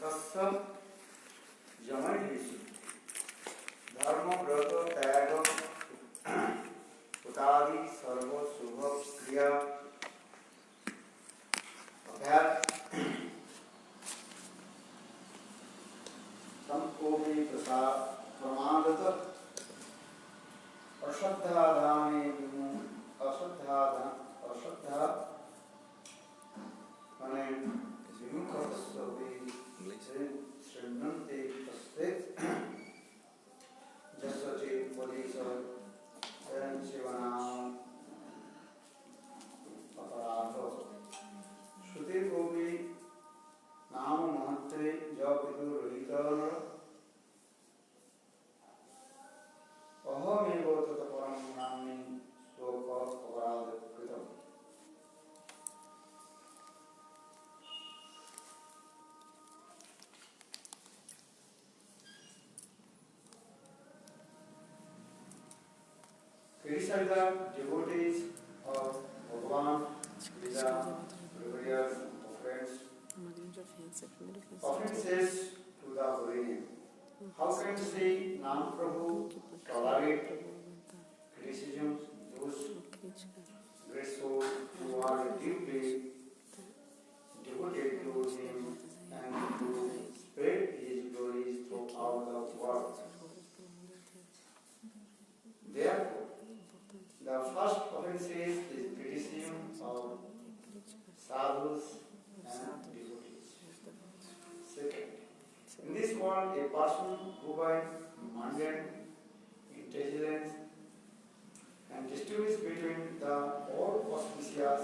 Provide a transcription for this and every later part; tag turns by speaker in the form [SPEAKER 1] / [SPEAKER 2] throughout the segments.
[SPEAKER 1] तस्य यमैषु धर्म व्रत त्याग उतादि सर्व शुभ क्रिया अभ्यास संकोपी प्रमादत अश्रद्धाधाने अश्रद्धा माने विमुखस्वपि श्रृण्वन्ते तस्ते जसचे उपदेश शिवनाम अपराध श्रुतिर्गोपी नाम महत्त्वे जपितुर्हित अहमेव तत् परं नाम्नि श्लोक अपराधकृतम्. Criticize the devotees of Bhagavan, Vina, Brigadiers, friends. Offenses to the holy name. How can Sri Nam Prabhu tolerate criticisms? Those great souls who are deeply devoted to him and to spread his glories throughout the world. Therefore, the first offense is criticism of sadhus and devotees. Second, in this world, a person who by mundane intelligence and distinguish between the all auspicious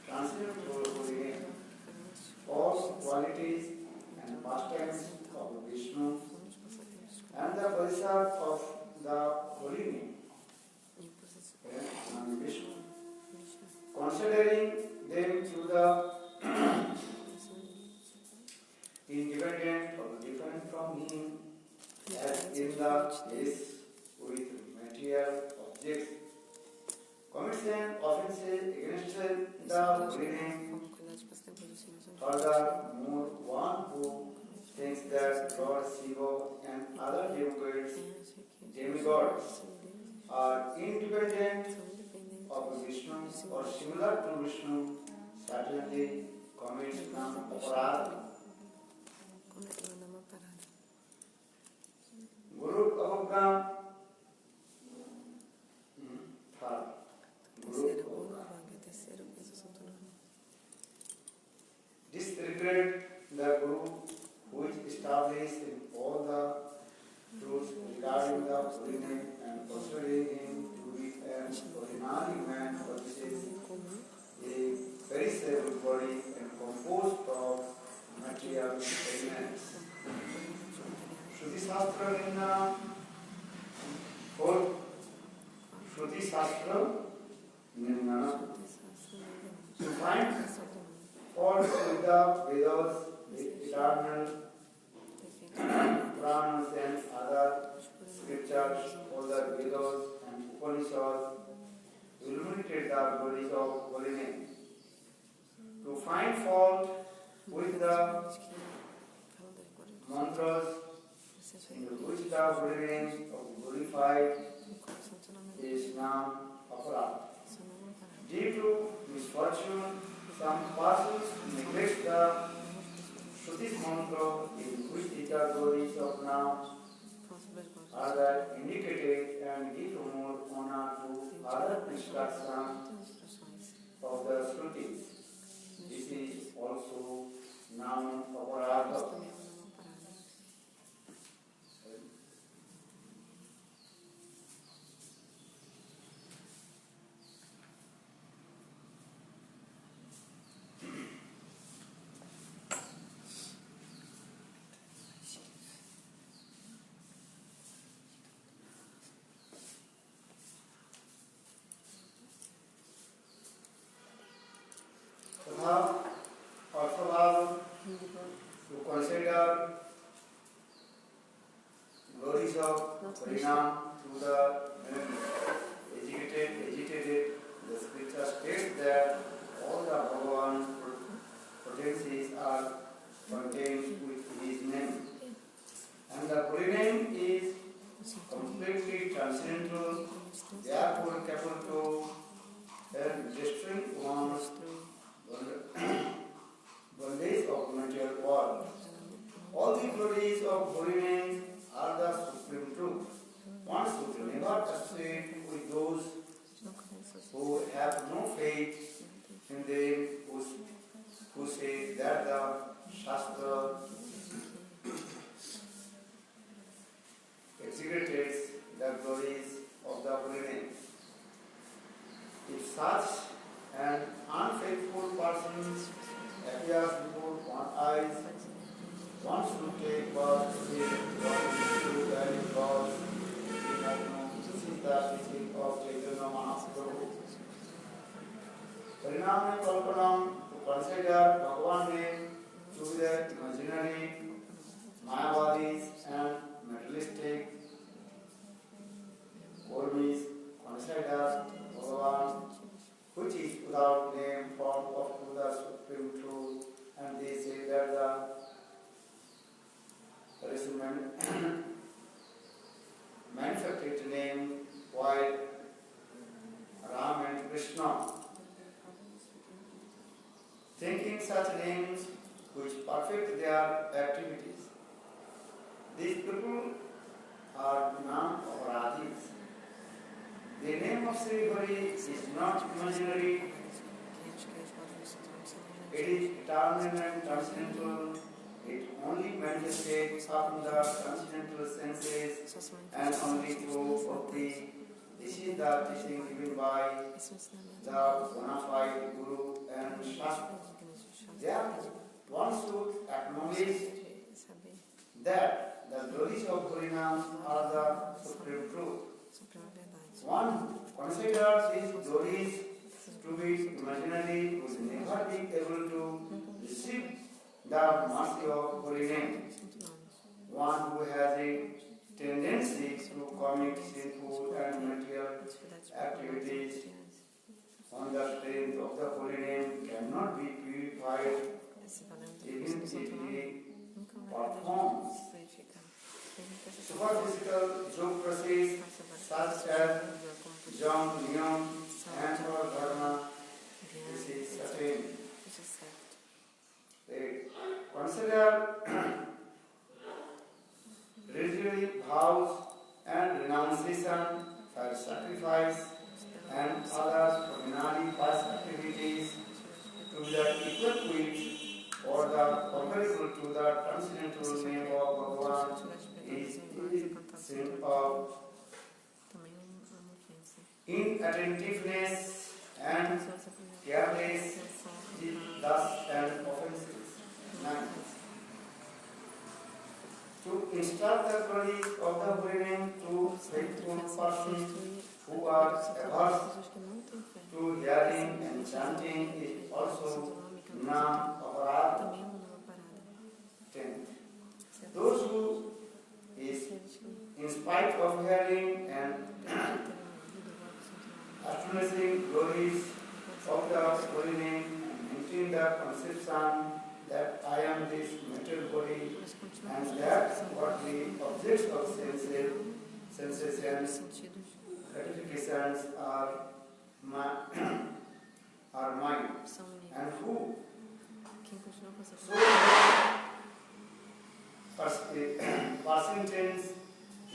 [SPEAKER 1] transcendent holy name, all qualities and pastimes of Vishnu, and the Parisad of the holy name, Vishnu, considering them to the independent or different from him, as in the case with material objects, commits an offense against the holy name. Furthermore, one who thinks that Lord Shiva and other demigods are independent of Vishnu or similar to Vishnu certainly commits Nama-aparadhas. Guru Avagga, disregard the Guru who is established in all the truths regarding the holy name and considering him to be an ordinary man possesses a perishable body and composed of material elements. Shruti Shastra Nina or Shruti Shastra Nina to find fault with the Vedas, the eternal Puranas and other scriptures, all the Vedas and Upanishads illuminated the glories of holy name. To find fault with the mantras in which the holy name of glorified is Nama-aparadhas. Due to misfortune, some persons neglect the Shruti mantra in which the glories of Nama are indicated and give more honor to other instructions of the Shrutis. This is also Nama-aparadhas. To consider glories of Harinam to the agitated, the scripture states that all the Bhagavan potencies are contained with his glories of holy name are the supreme truth. One should never associate with those who have no faith in them, who say that the Shastra exaggerates the glories of the holy name. If such an unfaithful person appears before one's eyes, one should take birth to him, one should value God. This is the teaching of Chaitanya Mahaprabhu. परिणाम में कल्पनाम to consider भगवान ने to the imaginary, Mayavadis and materialistic, or means consider Bhagavan, which is without name, form of the supreme truth, and they say that there is a manufactured name while Ram and Krishna. Thinking such names which perfect their activities. These people are Nama-aparadhas. The name of Sri Hari is not imaginary, it is eternal and transcendental. It only manifests from the transcendental senses and only through bhakti. This is the teaching given by the bona fide Guru and Shastra. Therefore, one should acknowledge that the glories of Harinam are the supreme truth. One considers these glories to be imaginary would never be able to receive the mercy of holy name. One who has a tendency to commit sinful and material activities on the strength of the holy name cannot be purified even if he performs superphysical yoga processes such as jam, niyam, and dharma. This is certain. They consider religious vows and renunciation for sacrifice and other ordinary past activities to the equal with or the comparable to the transcendental name of Bhagavan is sin of inattentiveness and careless, thus and offenses. To instruct the glories of the holy name to faithful persons who are averse to hearing and chanting is also Nama-aparadhas. 10. Those who is in spite of hearing and astonishing glories of the holy name and maintain the conception that I am this material body and that what the objects of sensations, gratifications are mine, and who passing tense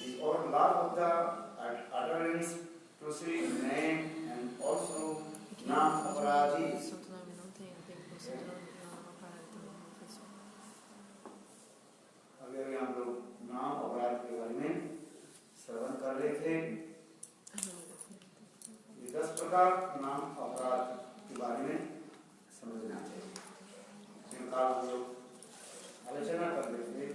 [SPEAKER 1] is all love of the utterance to see name and also Nama-aparadhas. अभी हम लोग नाम अपराध के बारे में श्रवण कर रहे थे। 10 प्रकार नाम अपराध के बारे में समझना चाहिए जिनका हम लोग आलोचना कर रहे थे।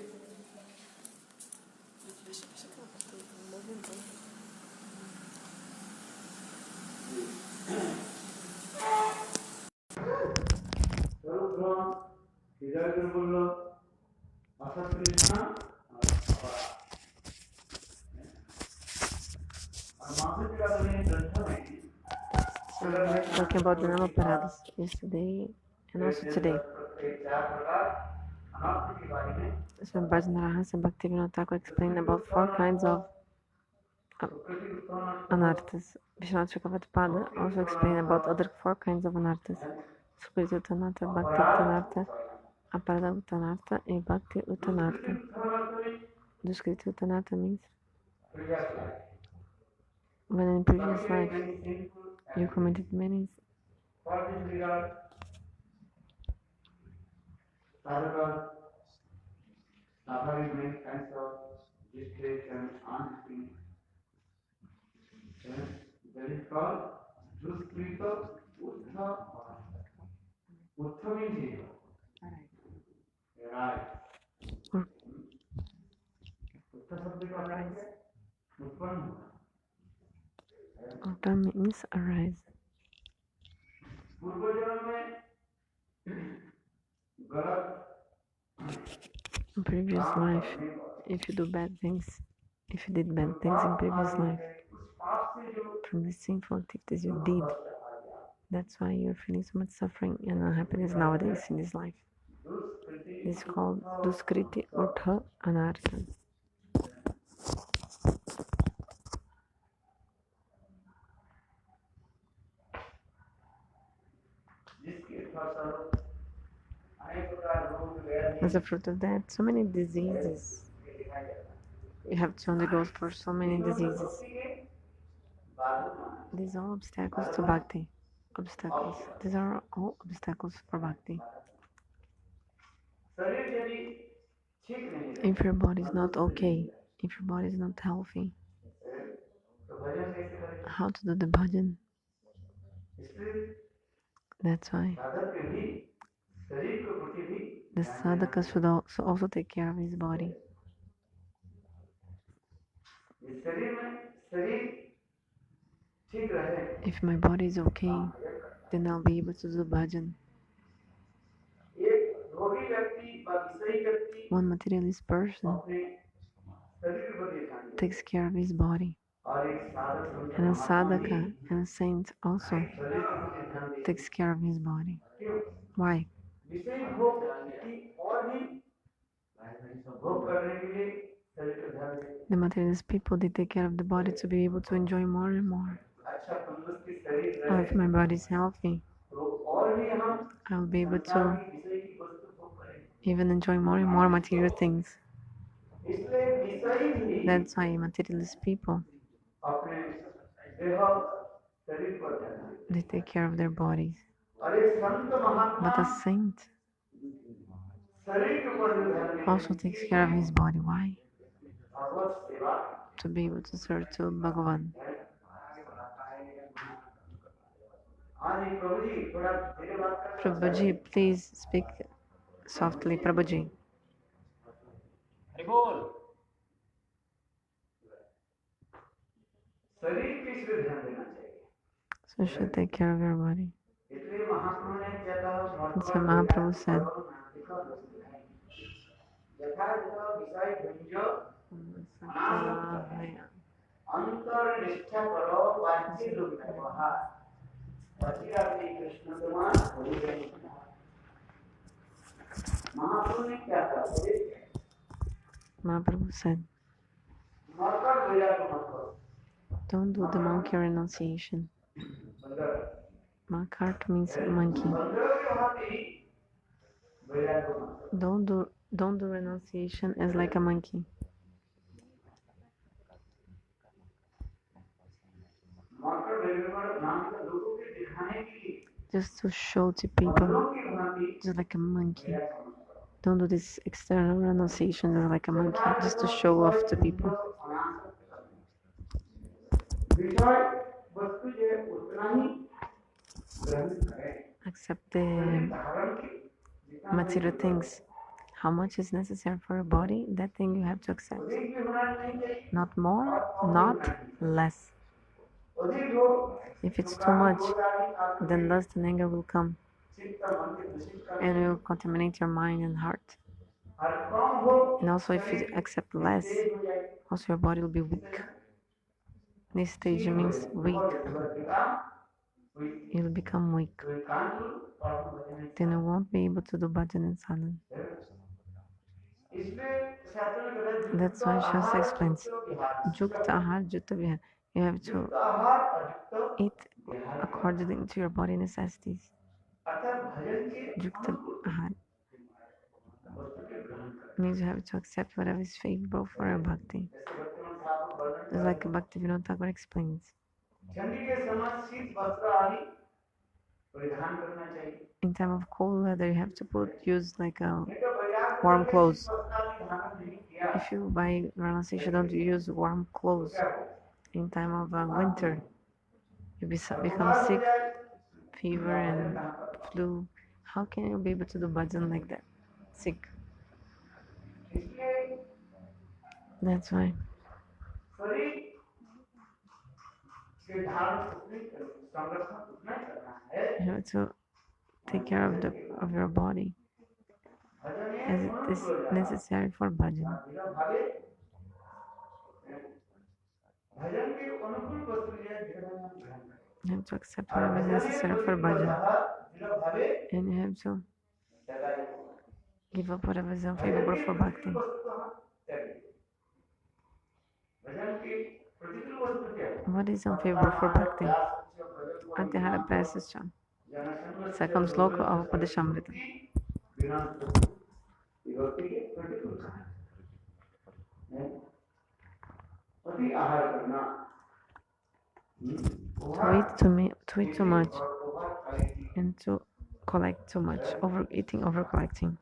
[SPEAKER 2] Talking about the Nama-aparadhas yesterday and also today. So Bhajanaraha and Bhaktivinoda Thakur explained about 4 kinds of anarthas. Vishwanath Chakravarti also explained about other 4 kinds of anarthas. Sukrita Tanartha, Bhakti Tanartha, Aparadha Uttanartha and Bhakti Uttanartha. Duskriti Uttanartha means when in previous life you committed many
[SPEAKER 1] suffering many kinds of distress and honesty. That is called Duskrita Uttha. Uttha means evil. Right. Uttha शब्द का अर्थ है उत्पन्न होना.
[SPEAKER 2] Utta means arise.
[SPEAKER 1] पूर्व जन्म में गलत
[SPEAKER 2] In previous life, if you do bad things, if you did bad things in previous life, from the sinful activities you did, that's why you're feeling so much suffering and unhappiness nowadays in this life. It's called Duskriti Uttha Anartha. As a fruit of that, so many diseases. You have to undergo for so many diseases. These are all obstacles to bhakti. Obstacles. These are all obstacles for bhakti. If your body is not okay, if your body is not healthy, how to do the bhajan? That's why the sadhaka should also take care of his body. If my body is okay, then I'll be able to do bhajan. One materialist person takes care of his body, and a sadhaka and a saint also takes care of his body. Why? The materialist people, they take care of the body to be able to enjoy more and more. Oh, if my body is healthy, I'll be able to even enjoy more and more material things. That's why materialist people, they take care of their bodies. But a saint also takes care of his body. Why? To be able to serve to Bhagavan. Prabhuji, please speak softly, Prabhuji. So you should take care of your body. That's what Mahaprabhu said. Mahaprabhu said, don't do the monkey renunciation. Makart means monkey. Don't do renunciation as like a monkey. Just to show to people, just like a monkey. Don't do this external renunciation as like a monkey, just to show off to people. Accept the material things. How much is necessary for your body, that thing you have to accept. Not more, not less. If it's too much, then lust and anger will come and will contaminate your mind and heart. And also if you accept less, also your body will be weak. This stage means weak. You will become weak. Then you won't be able to do bhajan and sadhana. That's why Shastra explains, Jukta ahar, Jukta vihar. You have to eat according to your body necessities. Jukta ahar. means you have to accept whatever is favorable for your bhakti. Just like Bhaktivinoda Thakur explains. In time of cold weather, you have to use like a warm clothes. If you buy renunciation, don't use warm clothes. In time of winter, you become sick, fever and flu. How can you be able to do bhajan like that? Sick. That's why. You have to take care of your body as it is necessary for bhajan. You have to accept whatever is necessary for bhajan. And you have to give up whatever is unfavorable for bhakti. What is unfavorable for bhakti? Atihara prasascha. Second sloka of Upadeshamrita. To eat too much and to collect too much, overeating, overcollecting.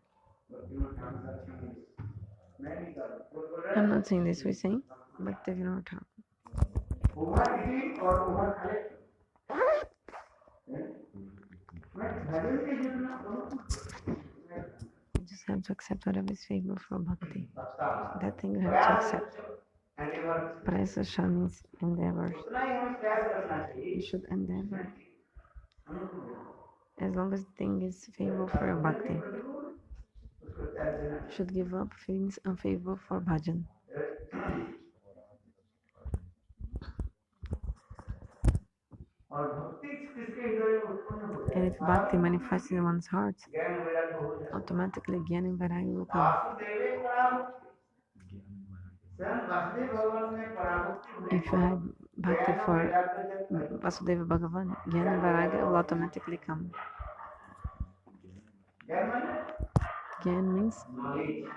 [SPEAKER 2] I'm not saying this, we're saying Bhaktivinoda Thakur. Overeating or overcollecting? You just have to accept whatever is favorable for bhakti. That thing you have to accept. Prasascha means endeavors. You should endeavor. As long as the thing is favorable for your bhakti. You should give up things unfavorable for bhajan. And if bhakti manifests in one's heart, automatically Jnana and Vairagya will come. If you have bhakti for Vasudeva Bhagavan, Jnana and Vairagya will automatically come. Jnana means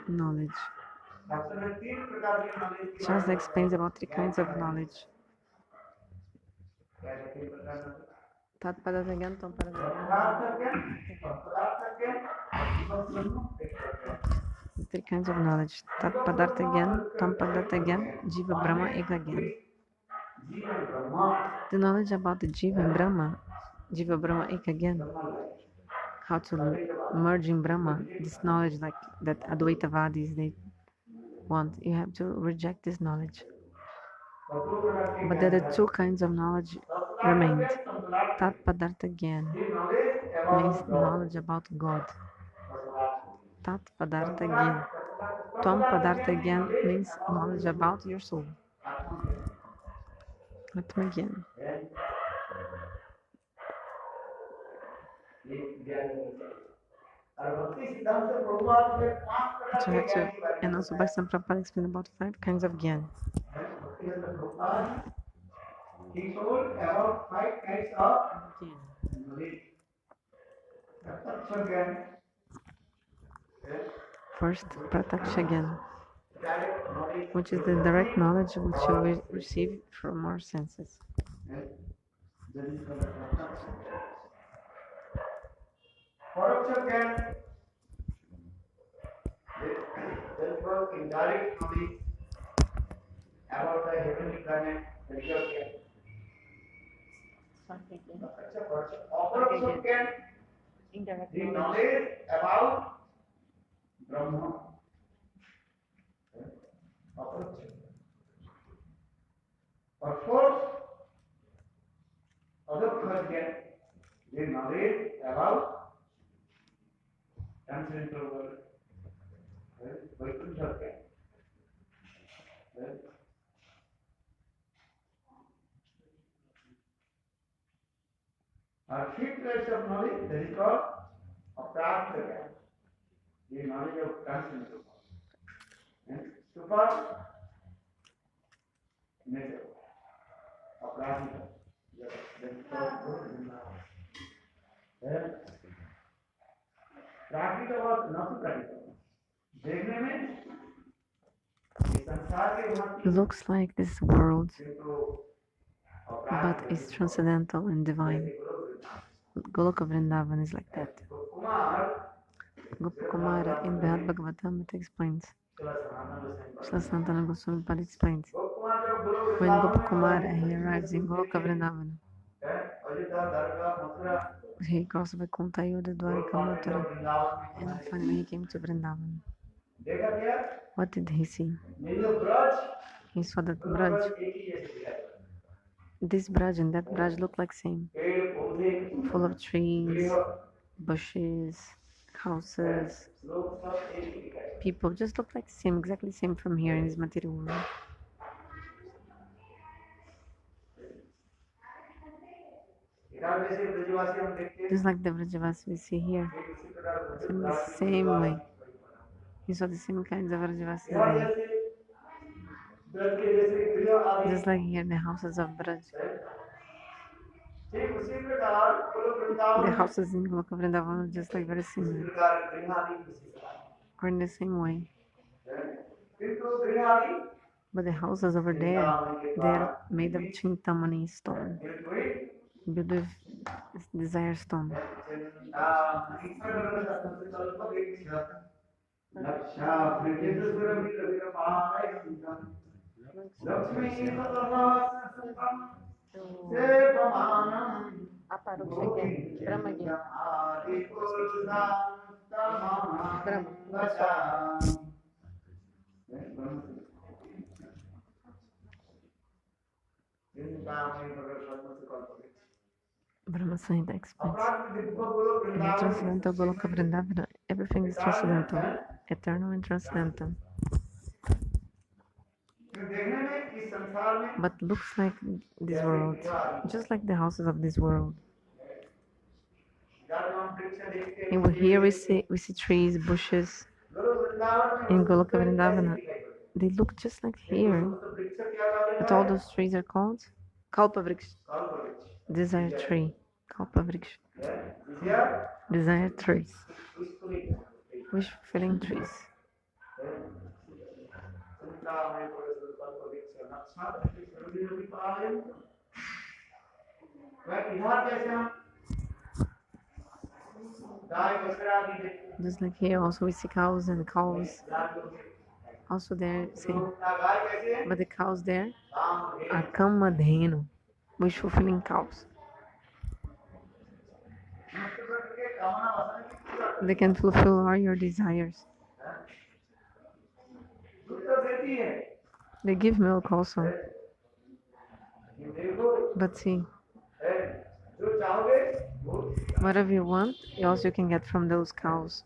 [SPEAKER 2] knowledge. Shastra explains about 3 kinds of knowledge. Tat Padartha Gyan, Tam Padartha Gyan. 3 kinds of knowledge. Tat Padartha Gyan, Tam Padartha Gyan, Jiva Brahma Eka Gyan. The knowledge about the Jiva and Brahma, Jiva Brahma Eka Gyan. How to merge in Brahma, this knowledge like that Advaitavadis they want. You have to reject this knowledge. But there are 2 kinds of knowledge remained. Tat Padartha Gyan means knowledge about God. Tat Padartha Gyan. Tvam Padartha Gyan means knowledge about your soul. Atma Gyan. So you have to, and also by some Prabhupada explain about 5 kinds of Gyan. He told about 5 kinds of knowledge. First, Prataksha Gyan, which is the direct knowledge which you receive from our senses. Paraksha Gyan, that was indirect knowledge about the heavenly planet, the real Gyan. Aparaksha Gyan, the knowledge about Brahma. Or fourth, other Gyan, the knowledge about transcendental world. Vaikuntha Gyan. Our fifth class of knowledge, that is called Aparadha Gyan, the knowledge of transcendental world. And super nature. Aparadha. That is called Prakrita was not Prakrita.
[SPEAKER 1] देखने में ये संसार के भांति
[SPEAKER 2] looks like this world,
[SPEAKER 1] किंतु
[SPEAKER 2] but it's transcendental and divine. Goloka Vrindavan is like that.
[SPEAKER 1] Kumar
[SPEAKER 2] Gopakumara in Bhagavad Bhagavatam it explains. Srila Sanatana Goswami Pad explains.
[SPEAKER 1] Kumar जब गुरु
[SPEAKER 2] When
[SPEAKER 1] Vrindavan में
[SPEAKER 2] Gopakumara he arrives in Goloka Vrindavan,
[SPEAKER 1] Ayodhya Dwarka Mathura
[SPEAKER 2] he crossed Vaikuntha, Ayodhya, Dwarika, Mathura, and finally he came to Vrindavan.
[SPEAKER 1] देखा क्या
[SPEAKER 2] What did he see?
[SPEAKER 1] ये जो Braj
[SPEAKER 2] He saw that Braj,
[SPEAKER 1] एक ही जैसे दिखाई पड़ता
[SPEAKER 2] this Braj and that Braj looked like same,
[SPEAKER 1] पेड़ पौधे
[SPEAKER 2] full of trees, bushes, houses,
[SPEAKER 1] लोग सब एक ही दिखाई
[SPEAKER 2] people, just look like same, exactly same from here in this material world.
[SPEAKER 1] जैसे ब्रजवासी हम देखते हैं
[SPEAKER 2] Just like the Vrajavas we see here,
[SPEAKER 1] उसी प्रकार
[SPEAKER 2] so in the same way. You saw the same kinds of Vrajavas there.
[SPEAKER 1] जैसे ब्रज के जैसे गृह आदि
[SPEAKER 2] Just like here, the houses of Braj,
[SPEAKER 1] ठीक उसी प्रकार कुल Vrindavan
[SPEAKER 2] the houses in Goloka Vrindavan are just like very
[SPEAKER 1] उसी
[SPEAKER 2] similar,
[SPEAKER 1] प्रकार गृह आदि उसी प्रकार
[SPEAKER 2] or in the same way.
[SPEAKER 1] किंतु गृह आदि
[SPEAKER 2] But the houses over there, they are made of Chintamani stone, built with desire stone. Brahma Samhita explains. In the transcendental Goloka Vrindavana, everything is transcendental, eternal and transcendental. But looks like this world, just like the houses of this world. And here we see trees, bushes. In Goloka Vrindavana, they look just like here. But all those trees are called Kalpavriksha, desire tree. Kalpavriksha, desire trees, wish fulfilling trees. Just like here, also we see cows and cows. Also there, same. But the cows there are Kamadhenu, wish fulfilling cows. They can fulfill all your desires. They give milk also. But see, whatever you want, you also can get from those cows.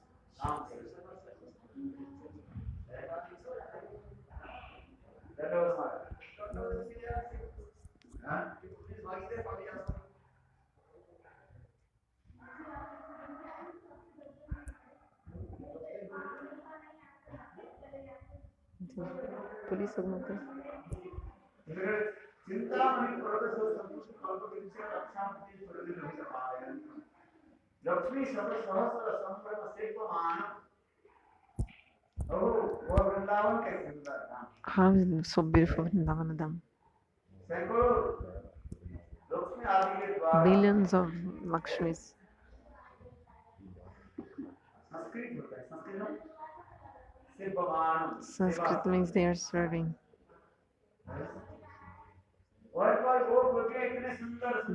[SPEAKER 2] Police alguma coisa? How is so beautiful Vrindavan Dham? Billions of Lakshmis. Sanskrit means they are serving.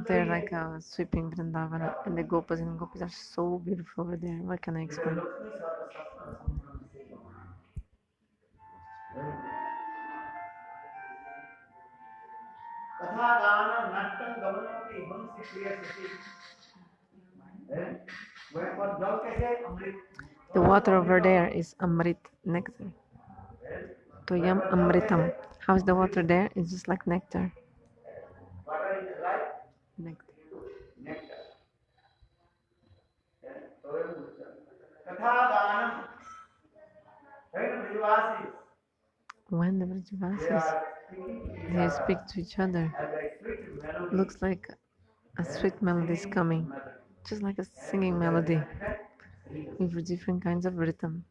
[SPEAKER 2] They're like sweeping Vrindavana, and the gopas and gopis are so beautiful over there. What can I explain? The water over there is Amrit, nectar. Toyam Amritam. How's the water there? It's just like nectar. Nectar. When the Vrajavasis, they speak to each other, looks like a sweet melody is coming, just like a singing melody with different kinds of rhythm.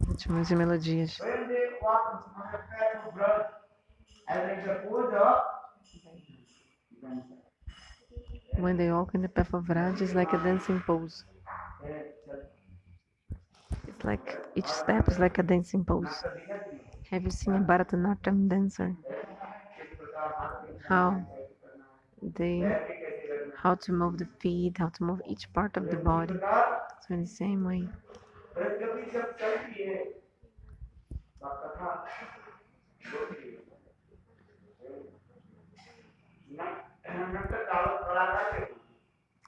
[SPEAKER 2] ritmos e melodias. When they walk in the path of Raj, it's like a dancing pose. It's like each step is like a dancing pose. Have you seen a Bharatanatyam dancer? How they, how to move the feet, how to move each part of the body. So in the same way.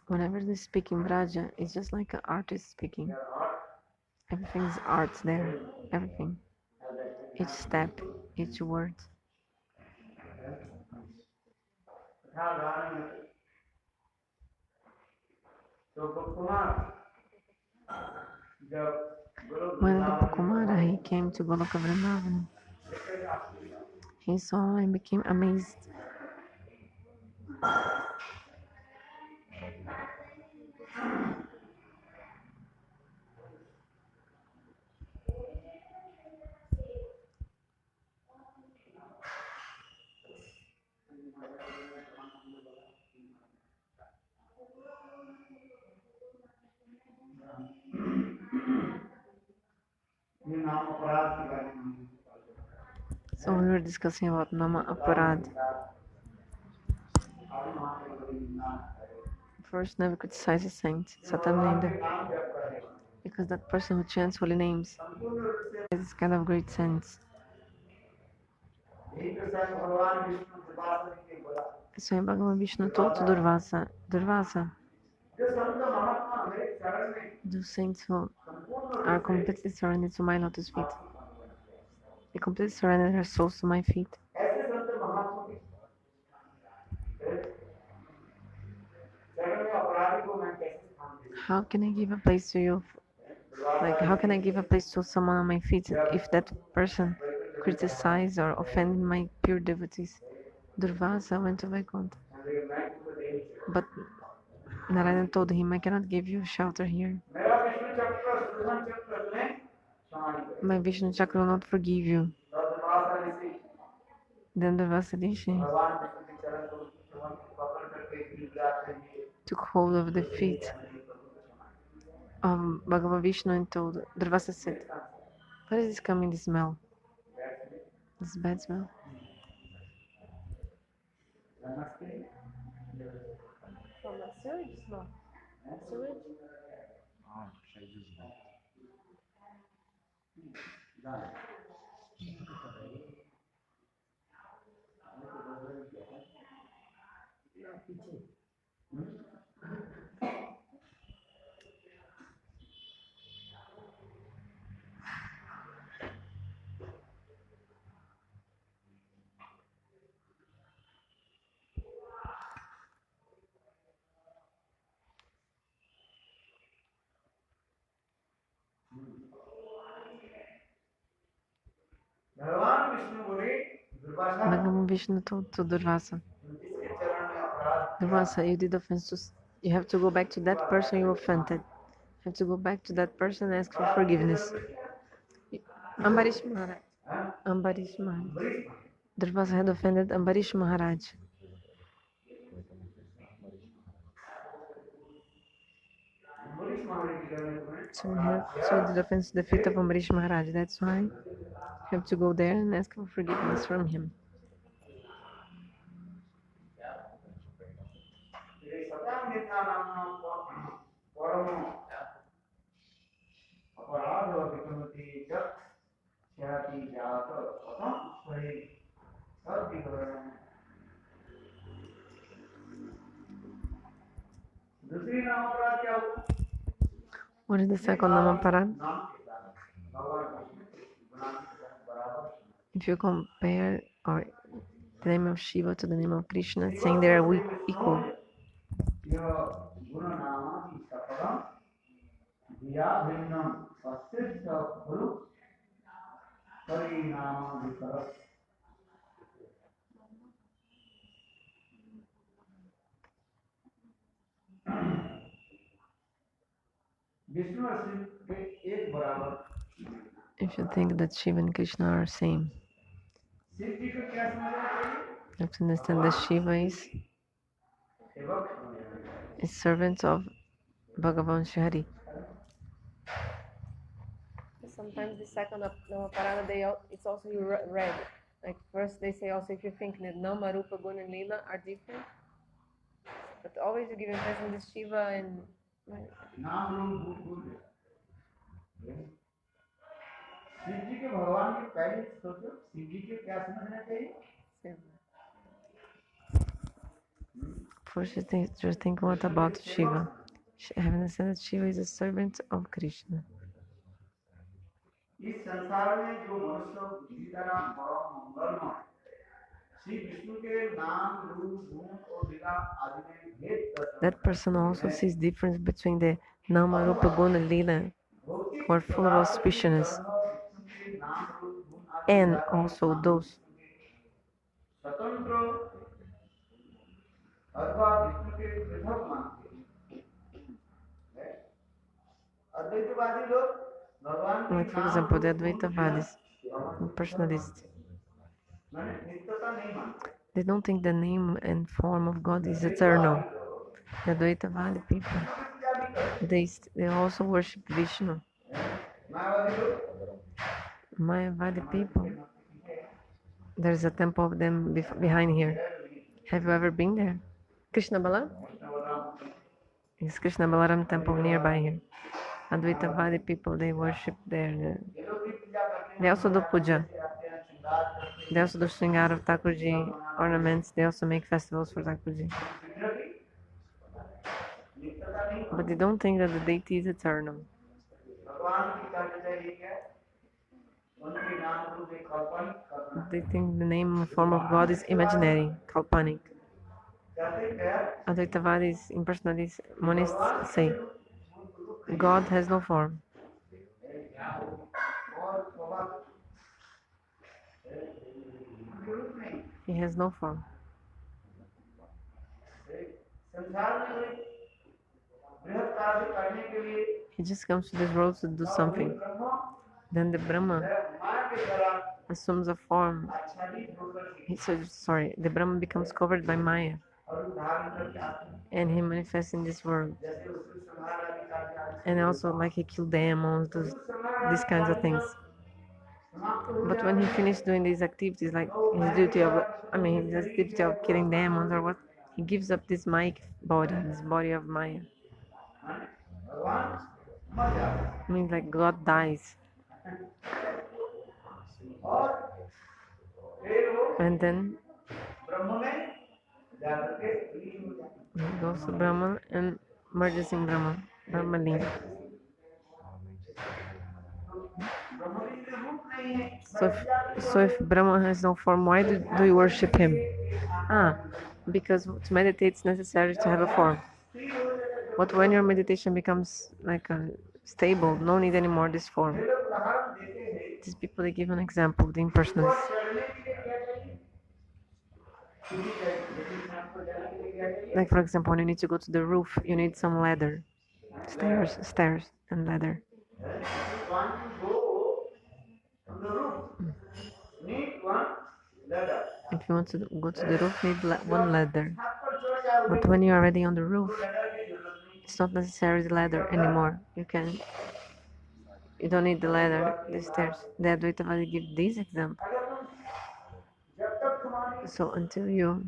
[SPEAKER 2] Whenever they speak in Braja, it's just like an artist speaking. Everything's art there. Everything. Each step, each word. When Gopakumara he came to Goloka Vrindavan, he saw and became amazed. So we were discussing about Nama-aparadhas. First, never criticize a saint, Satamnenda, because that person who chants holy names has this kind of great sense. So Bhagavan Vishnu told to Durvasa, those saints who are completely surrendered to my lotus feet. They completely surrendered their souls to my feet. How can I give a place to you? Like, how can I give a place to someone on my feet if that person criticized or offended my pure devotees? Durvasa went to Vaikuntha. But Narayana told him, I cannot give you shelter here. My Vishnu Chakra will not forgive you. Then Durvasa Rishi took hold of the feet of Bhagavan Vishnu and told Durvasa said, where is this coming, this smell? This bad smell? From a sewage smell. Sewage? Bhagavan Vishnu told to Durvasa, Durvasa, you did offense to, you have to go back to that person you offended. You have to go back to that person and ask for forgiveness. Ambarish Maharaj. Ambarish Maharaj. Durvasa had offended Ambarish Maharaj. So he did offense to the feet of Ambarish Maharaj. That's why you have to go there and ask for forgiveness from him. What is the second Nama-aparadhas? If you compare or the name of Shiva to the name of Krishna, saying they are equal.
[SPEAKER 1] Vishnu और शिव के एक बराबर मानना।
[SPEAKER 2] If you think that Shiva and Krishna are same,
[SPEAKER 1] Shiv जी को क्या समझना चाहिए?
[SPEAKER 2] you have to understand that Shiva is
[SPEAKER 1] सेवक समझना चाहिए।
[SPEAKER 2] servants of Bhagavan Shri.
[SPEAKER 3] Sometimes the second Nama-aparadha, it's also read. Like first they say also if you think that Nama, Rupa, Guna, and Lila are different, but always you give emphasis on Shiva and.
[SPEAKER 1] नाम रूप भूत भूल शिव जी के भगवान के पहले सोचो शिव जी के क्या समझना चाहिए?
[SPEAKER 2] First, just think what about Shiva. Having said that Shiva is a servant of Krishna.
[SPEAKER 1] इस संसार में जो मनुष्य बुद्धि द्वारा मंगलमय श्री विष्णु के नाम रूप गुण और लीला आदि में भेद
[SPEAKER 2] That person also sees difference between the Nama, Rupa, Guna, Lila, who are full of auspiciousness, and also those
[SPEAKER 1] स्वतंत्र अथवा विष्णु के पृथक मानते हैं। अद्वैतवादी लोग भगवान के
[SPEAKER 2] like for example the Advaitavadis, personalists. They don't think the name and form of God is eternal. The Advaitavadi people, they also worship Vishnu. Mayavadi people, there's a temple of them behind here. Have you ever been there? Krishna Balaram? It's Krishna Balaram temple nearby here. Advaitavadi people, they worship there. They also do puja. They also do Shringar of Thakurji ornaments. They also make festivals for Thakurji. But they don't think that the deity is eternal. They think the name and form of God is imaginary, kalpanic. Advaitavadis, impersonalists, monists say, God has no form. He has no form. He just comes to this world to do something. Then the Brahma assumes a form. The Brahma becomes covered by Maya. And he manifests in this world. And also like he killed demons, these kinds of things. But when he finished doing these activities, like his duty of killing demons or what, he gives up this Maya body, this body of Maya. It means like God dies. And then he goes to Brahma and merges in Brahma, Brahmalinga. So if Brahma has no form, why do you worship him? Because to meditate it's necessary to have a form. But when your meditation becomes like stable, no need anymore this form. These people, they give an example, the impersonalists. Like for example, when you need to go to the roof, you need some ladder, stairs and ladder. If you want to go to the roof, you need one ladder. But when you're already on the roof, it's not necessary the ladder anymore. You don't need the ladder, the stairs. The Advaitavadi give these examples. So until you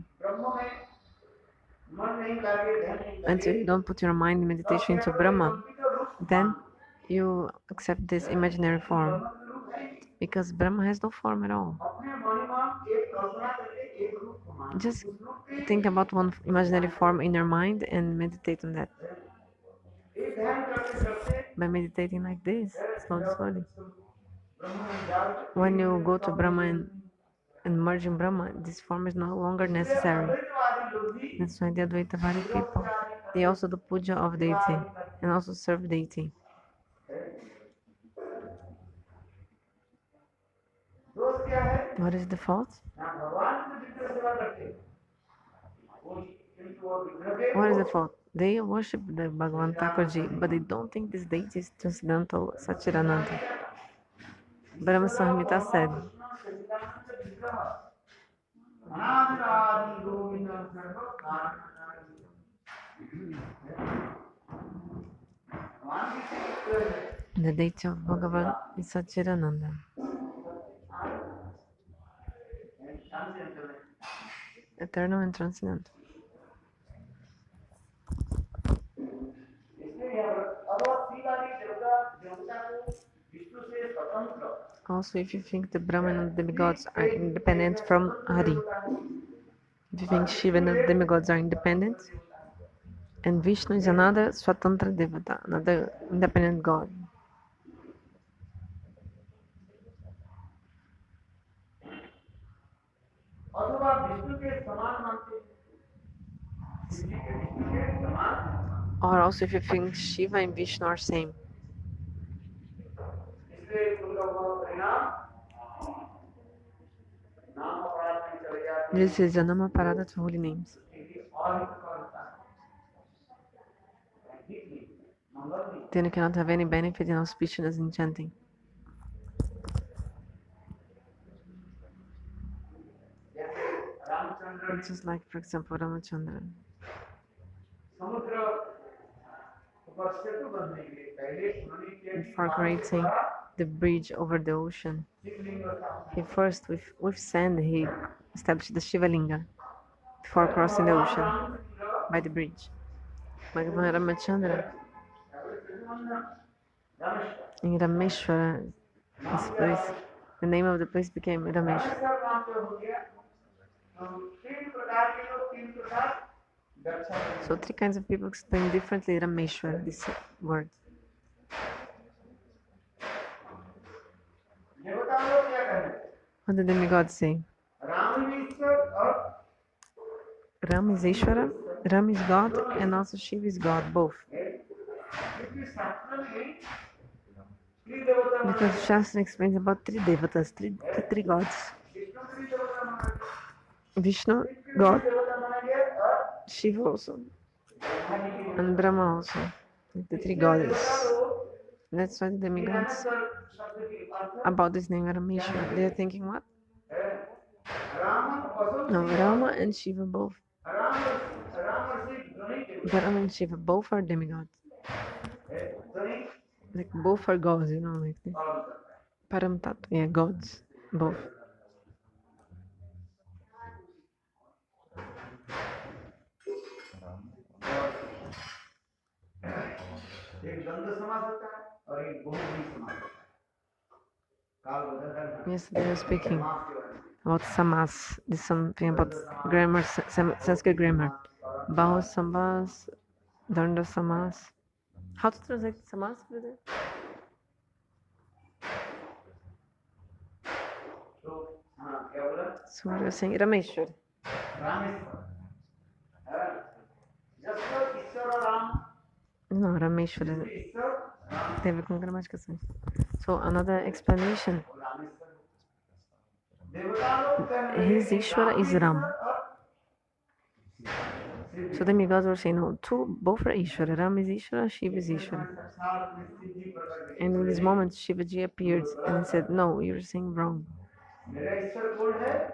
[SPEAKER 2] don't put your mind in meditation into Brahma, then you accept this imaginary form. Because Brahma has no form at all. Just think about one imaginary form in your mind and meditate on that. By meditating like this, slowly. When you go to Brahma and merge in Brahma, this form is no longer necessary. That's why the Advaitavadi people, they also do puja of deity and also serve deity. What is the fault? What is the fault? They worship the Bhagavan Thakurji, but they don't think this deity is transcendental, Satchidananda. Brahma Samhita said, the deity of Bhagavan is Satchidananda, eternal and transcendental. Also, if you think the Brahman and the demigods are independent from Hari, if you think Shiva and the demigods are independent, and Vishnu is another Swatantra Devata, another independent god. Or also if you think Shiva and Vishnu are same. This is a Nama-aparadhas to holy names. Then you cannot have any benefit in auspiciousness in chanting. It's just like, for example, Ramachandra. Before creating the bridge over the ocean, he first, with sand, he established the Shiva Linga before crossing the ocean by the bridge. Bhagavan Ramachandra in Rameshwara, this place, the name of the place became Rameshwara. So three kinds of people explain differently Rameshwara, this word. What did the demigods say? Ram is Ishvara, Ram is God, and also Shiva is God, both. Because Shastra explains about three devatas, three gods. Vishnu, God, Shiva also, and Brahma also, the three goddesses. That's why the demigods about this name Rameshwara. They are thinking what? No, Rama and Shiva both. Rama and Shiva both are demigods. Like both are gods, you know, like this. Param Tattva, yeah, gods, both. Yesterday I was speaking about samas. This is something about grammar, Sanskrit grammar. Bahu samas, danda samas. How to translate samas, brother? So what are you saying? Rameshwar. No, Rameshwar. Teve com gramática assim. So another explanation. His Ishvara is Ram. So the demigods were saying, no, both are Ishvara. Ram is Ishvara, Shiva is Ishvara. And in this moment, Shivaji appeared and he said, no, you're saying wrong.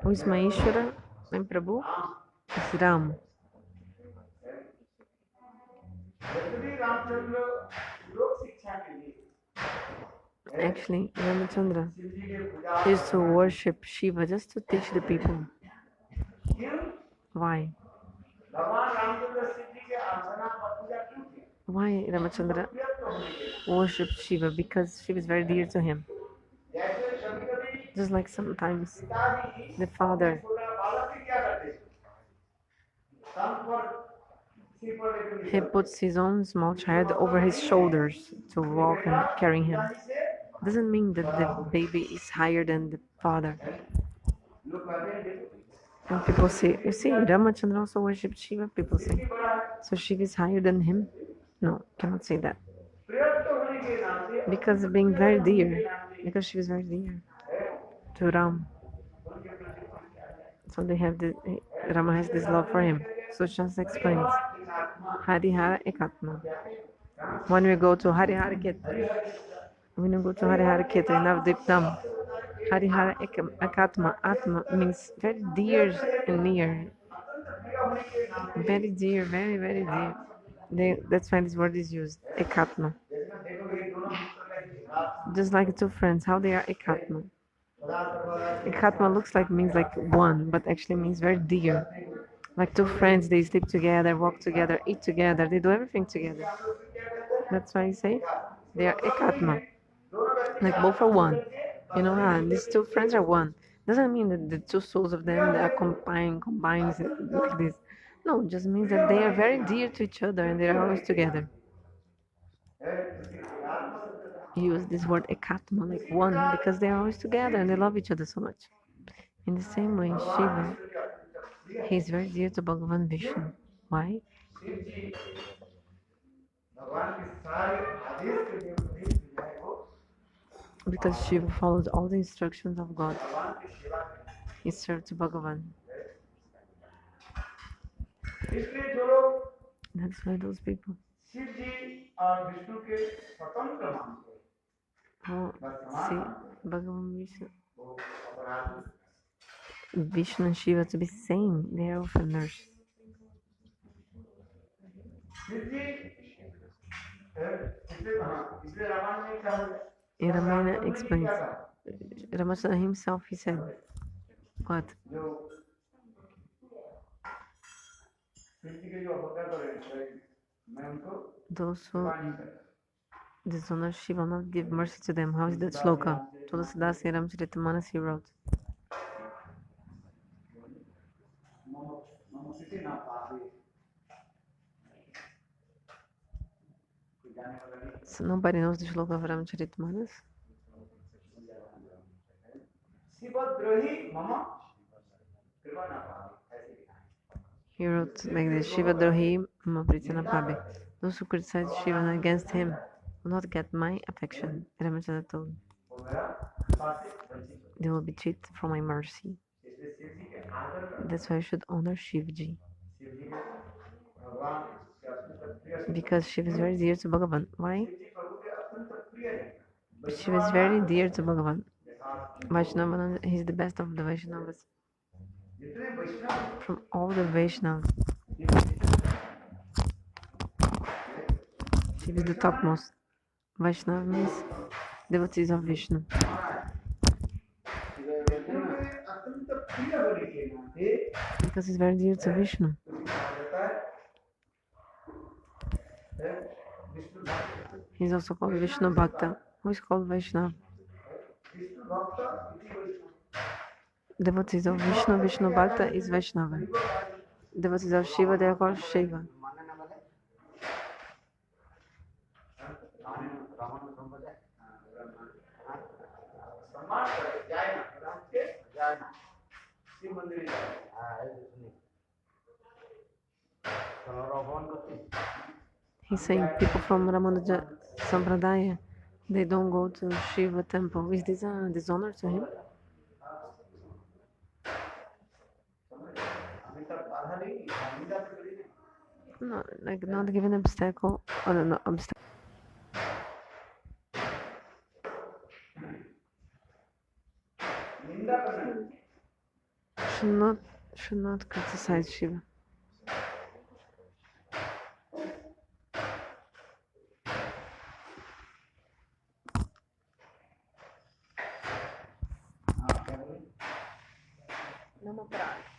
[SPEAKER 2] Who is my Ishvara, my Prabhu? It's Ram. Actually, Ramachandra used to worship Shiva just to teach the people. Why? Why Ramachandra worshipped Shiva? Because Shiva is very dear to him. Just like sometimes the father he puts his own small child over his shoulders to walk and carry him. Doesn't mean that the baby is higher than the father. And people say, you see, Ramachandra also worshipped Shiva, people say. So Shiva is higher than him? No, cannot say that. Because being very dear, because Shiva is very dear to Ram. So they have Rama has this love for him. So Shastra explains. Harihara Ekatma. When we go to Harihara Ketra, when we go to Harihara Ketra in Navadvipam, Harihara Ekatma, Atma means very dear and near. Very dear, very, very dear. That's why this word is used, Ekatma. Just like two friends, how they are Ekatma. Ekatma looks like means like one, but actually means very dear. Like two friends, they sleep together, walk together, eat together, they do everything together. That's why I say they are Ekatma. Like both are one. You know, these two friends are one. Doesn't mean that the two souls of them they are combined like this. No, it just means that they are very dear to each other and they are always together. Use this word ekatma, like one, because they are always together and they love each other so much. In the same way, Shiva, he is very dear to Bhagavan Vishnu. Why? Because Shiva follows all the instructions of God. He served to Bhagavan. That's why those people who see Bhagavan Vishnu and Shiva to be same, they are offenders. Ramayana explains. Ramachandra himself, he said, what? Those who dishonor Shiva will not give mercy to them. How is that shloka? Tulsidas in Ramcharitamanas he wrote. So nobody knows the shloka of Ramcharitamanas? He wrote like this: Shiva Drohi Mapritana Pabe. Those who criticize Shiva against him will not get my affection. Ramachandra told. They will be cheated from my mercy. That's why I should honor Shivji. Because Shiva is very dear to Bhagavan. Why? Shiva is very dear to Bhagavan. Vaishnava, he's the best of the Vaishnavas. From all the Vaishnavas, Shiva is the topmost. Vaishnava means devotees of Vishnu. Because he's very dear to Vishnu. He's also called Vishnu Bhakta, who is called Vaishnava. Devotees of Vishnu, Vishnu Bhakta is Vaishnava. Devotees of Shiva, they are called Shiva. He's saying people from Ramanuja Sampradaya, they don't go to Shiva temple. Is this a dishonor to him? No, like not giving obstacle or no obstacle. Should not criticize Shiva.
[SPEAKER 3] Nama-aparadhas.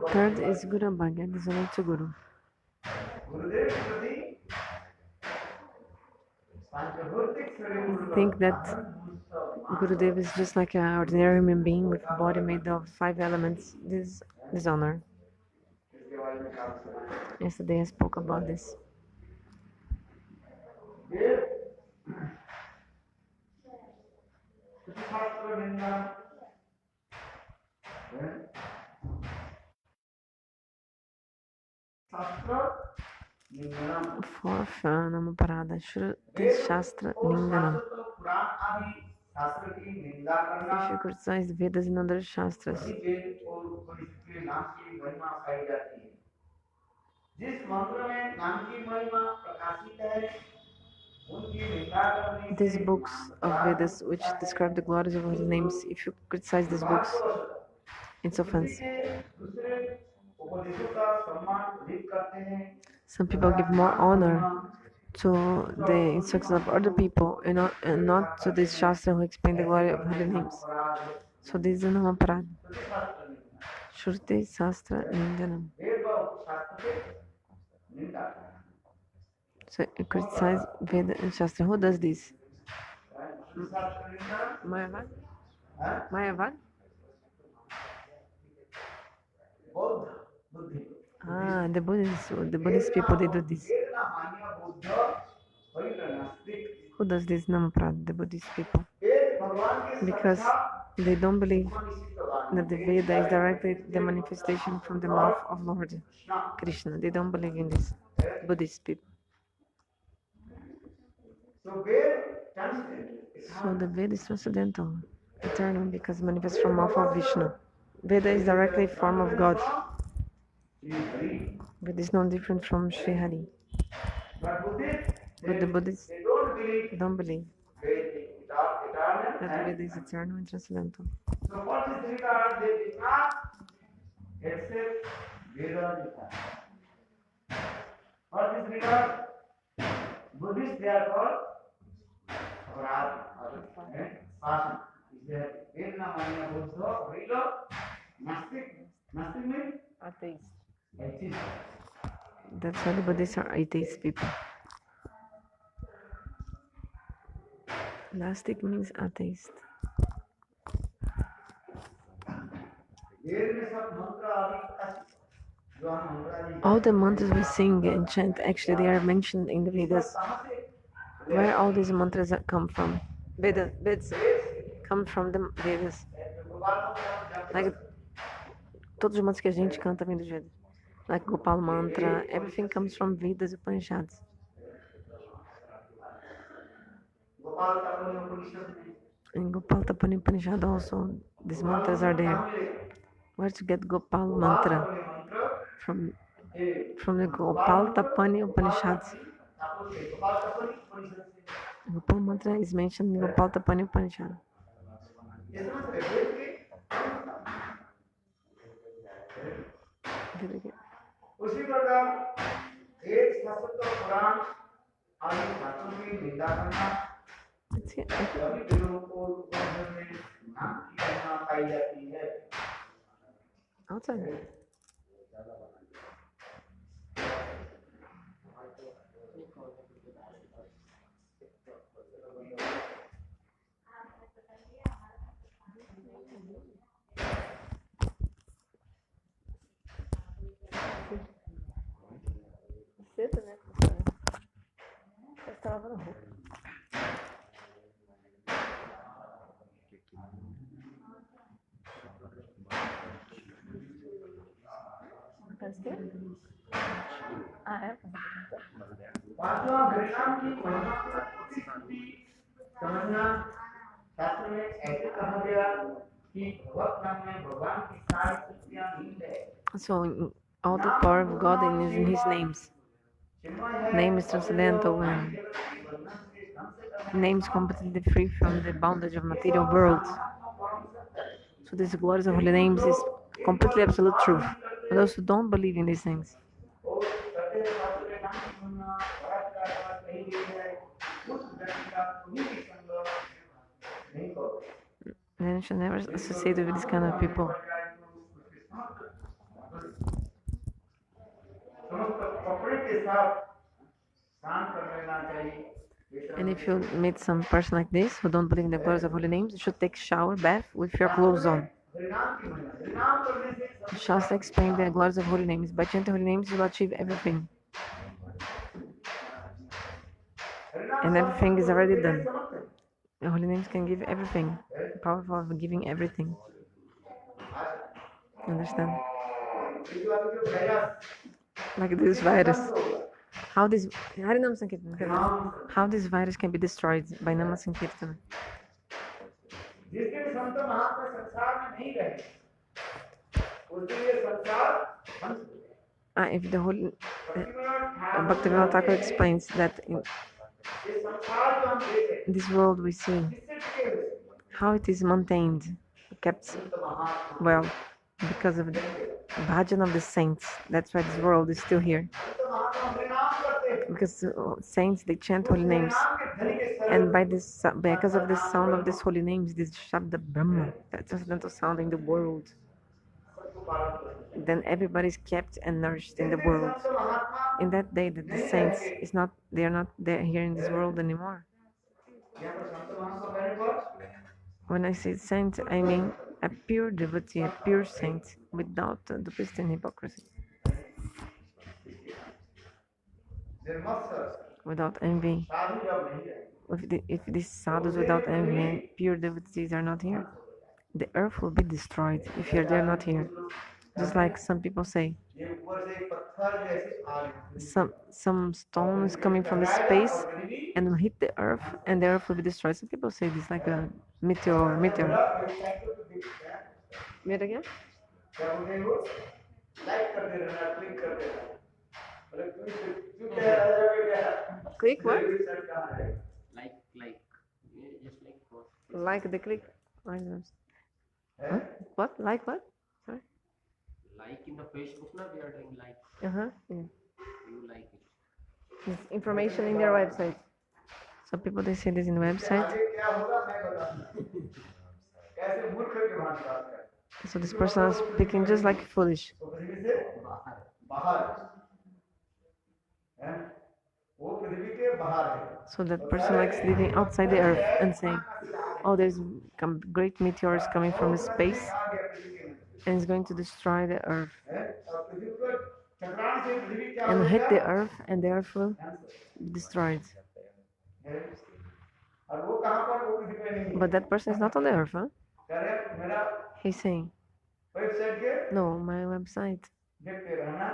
[SPEAKER 2] Third is Guru Bhagya, dishonor to Guru. think that Gurudev is just like an ordinary human being with a body made of 5 elements. This dishonor. Yesterday I spoke about this. Fourth Nama-aparadhas, Shruti Shastra Nindanam. If you criticize the Vedas and other Shastras, these books of Vedas which describe the glories of holy names, if you criticize these books, it's offensive. Some people give more honor to the instructions of other people and not to this Shastra who explain the glory of holy names. So this is Nama-aparadhas. Shruti Shastra Nindanam. So you criticize Veda and Shastra. Who does this? Mayavad? Mayavad? Ah, the Buddhist people, they do this. Who does this Nama-aparadhas? The Buddhist people. Because they don't believe that the Veda is directly the manifestation from the mouth of Lord Krishna. They don't believe in this. Buddhist people. So the Veda is transcendental, eternal, because it manifests from mouth of Vishnu. Veda is directly a form of God. Veda is no different from Sri Hari. But the Buddhists don't believe that Veda is eternal and transcendental. Buddhists, they are called atheist. That's why the Buddhists are atheist people. Nastic means atheist. All the mantras we sing and chant, actually, they are mentioned in the Vedas. Where all these mantras come from? Vedas come from the Vedas. Like, todos os mantras que a gente canta vem dos Vedas. Like Gopal mantra, everything comes from Vedas Upanishads. In Gopal Tapani Upanishad also, these mantras are there. Where to get Gopal mantra? From the Gopal Tapani Upanishads. Gopal mantra is mentioned in Gopal Tapani Upanishad. उसी प्रकार एक शास्त्र पुराण आदि शास्त्रों की निंदा करना सभी वेदों को उपनिषद में नाम की महिमा पाई जाती है। Outside. Cedo, né? Eu estava lavando roupa. Faz tempo? Ah, é? पांचवा हरिनाम की महिमा को अतिशुद्धि समझना शास्त्र में ऐसे कहा गया कि भगवत नाम में भगवान की सारी शक्तियां निहित है। So all the power of God is in His names. Name is transcendental and names completely free from the bondage of material worlds. So these glories of holy names is completely absolute truth. For those who don't believe in these things, then you should never associate with this kind of people. And if you meet some person like this who don't believe in the glories of holy names, you should take shower, bath with your clothes on. Shastra explained the glories of holy names. By chanting holy names, you will achieve everything. And everything is already done. The holy names can give everything. Powerful of giving everything. Understand? Like this virus. How this virus can be destroyed by Nama Sankirtana. If the whole Bhaktivinoda Thakur explains that in this world we see how it is maintained, kept well, because of the bhajan of the saints. That's why this world is still here. Because saints, they chant holy names, and because of the sound of these holy names, this Shabda Brahma, that transcendental sound in the world, then everybody is kept and nourished in the world. In that day, that the saints they are not there here in this world anymore. When I say saint, I mean a pure devotee, a pure saint, without duplicity and hypocrisy, without envy. If these sadhus without envy and pure devotees are not here, the earth will be destroyed if they're not here. Just like some people say, some stones coming from space and will hit the earth and the earth will be destroyed. Some people say this like a meteor. Meet again? Click what? Like the click. Huh? What? Like what? Sorry.
[SPEAKER 4] Like in the Facebook now we are doing like.
[SPEAKER 2] Yeah.
[SPEAKER 4] You like it.
[SPEAKER 2] It's information in their website. So people they say this in the website. So this person is speaking just like foolish. So that person likes living outside the earth and saying, oh, there's great meteors coming from space and it's going to destroy the earth. And hit the earth and the earth will be destroyed. But that person is not on the earth, huh? He's saying, no, my website.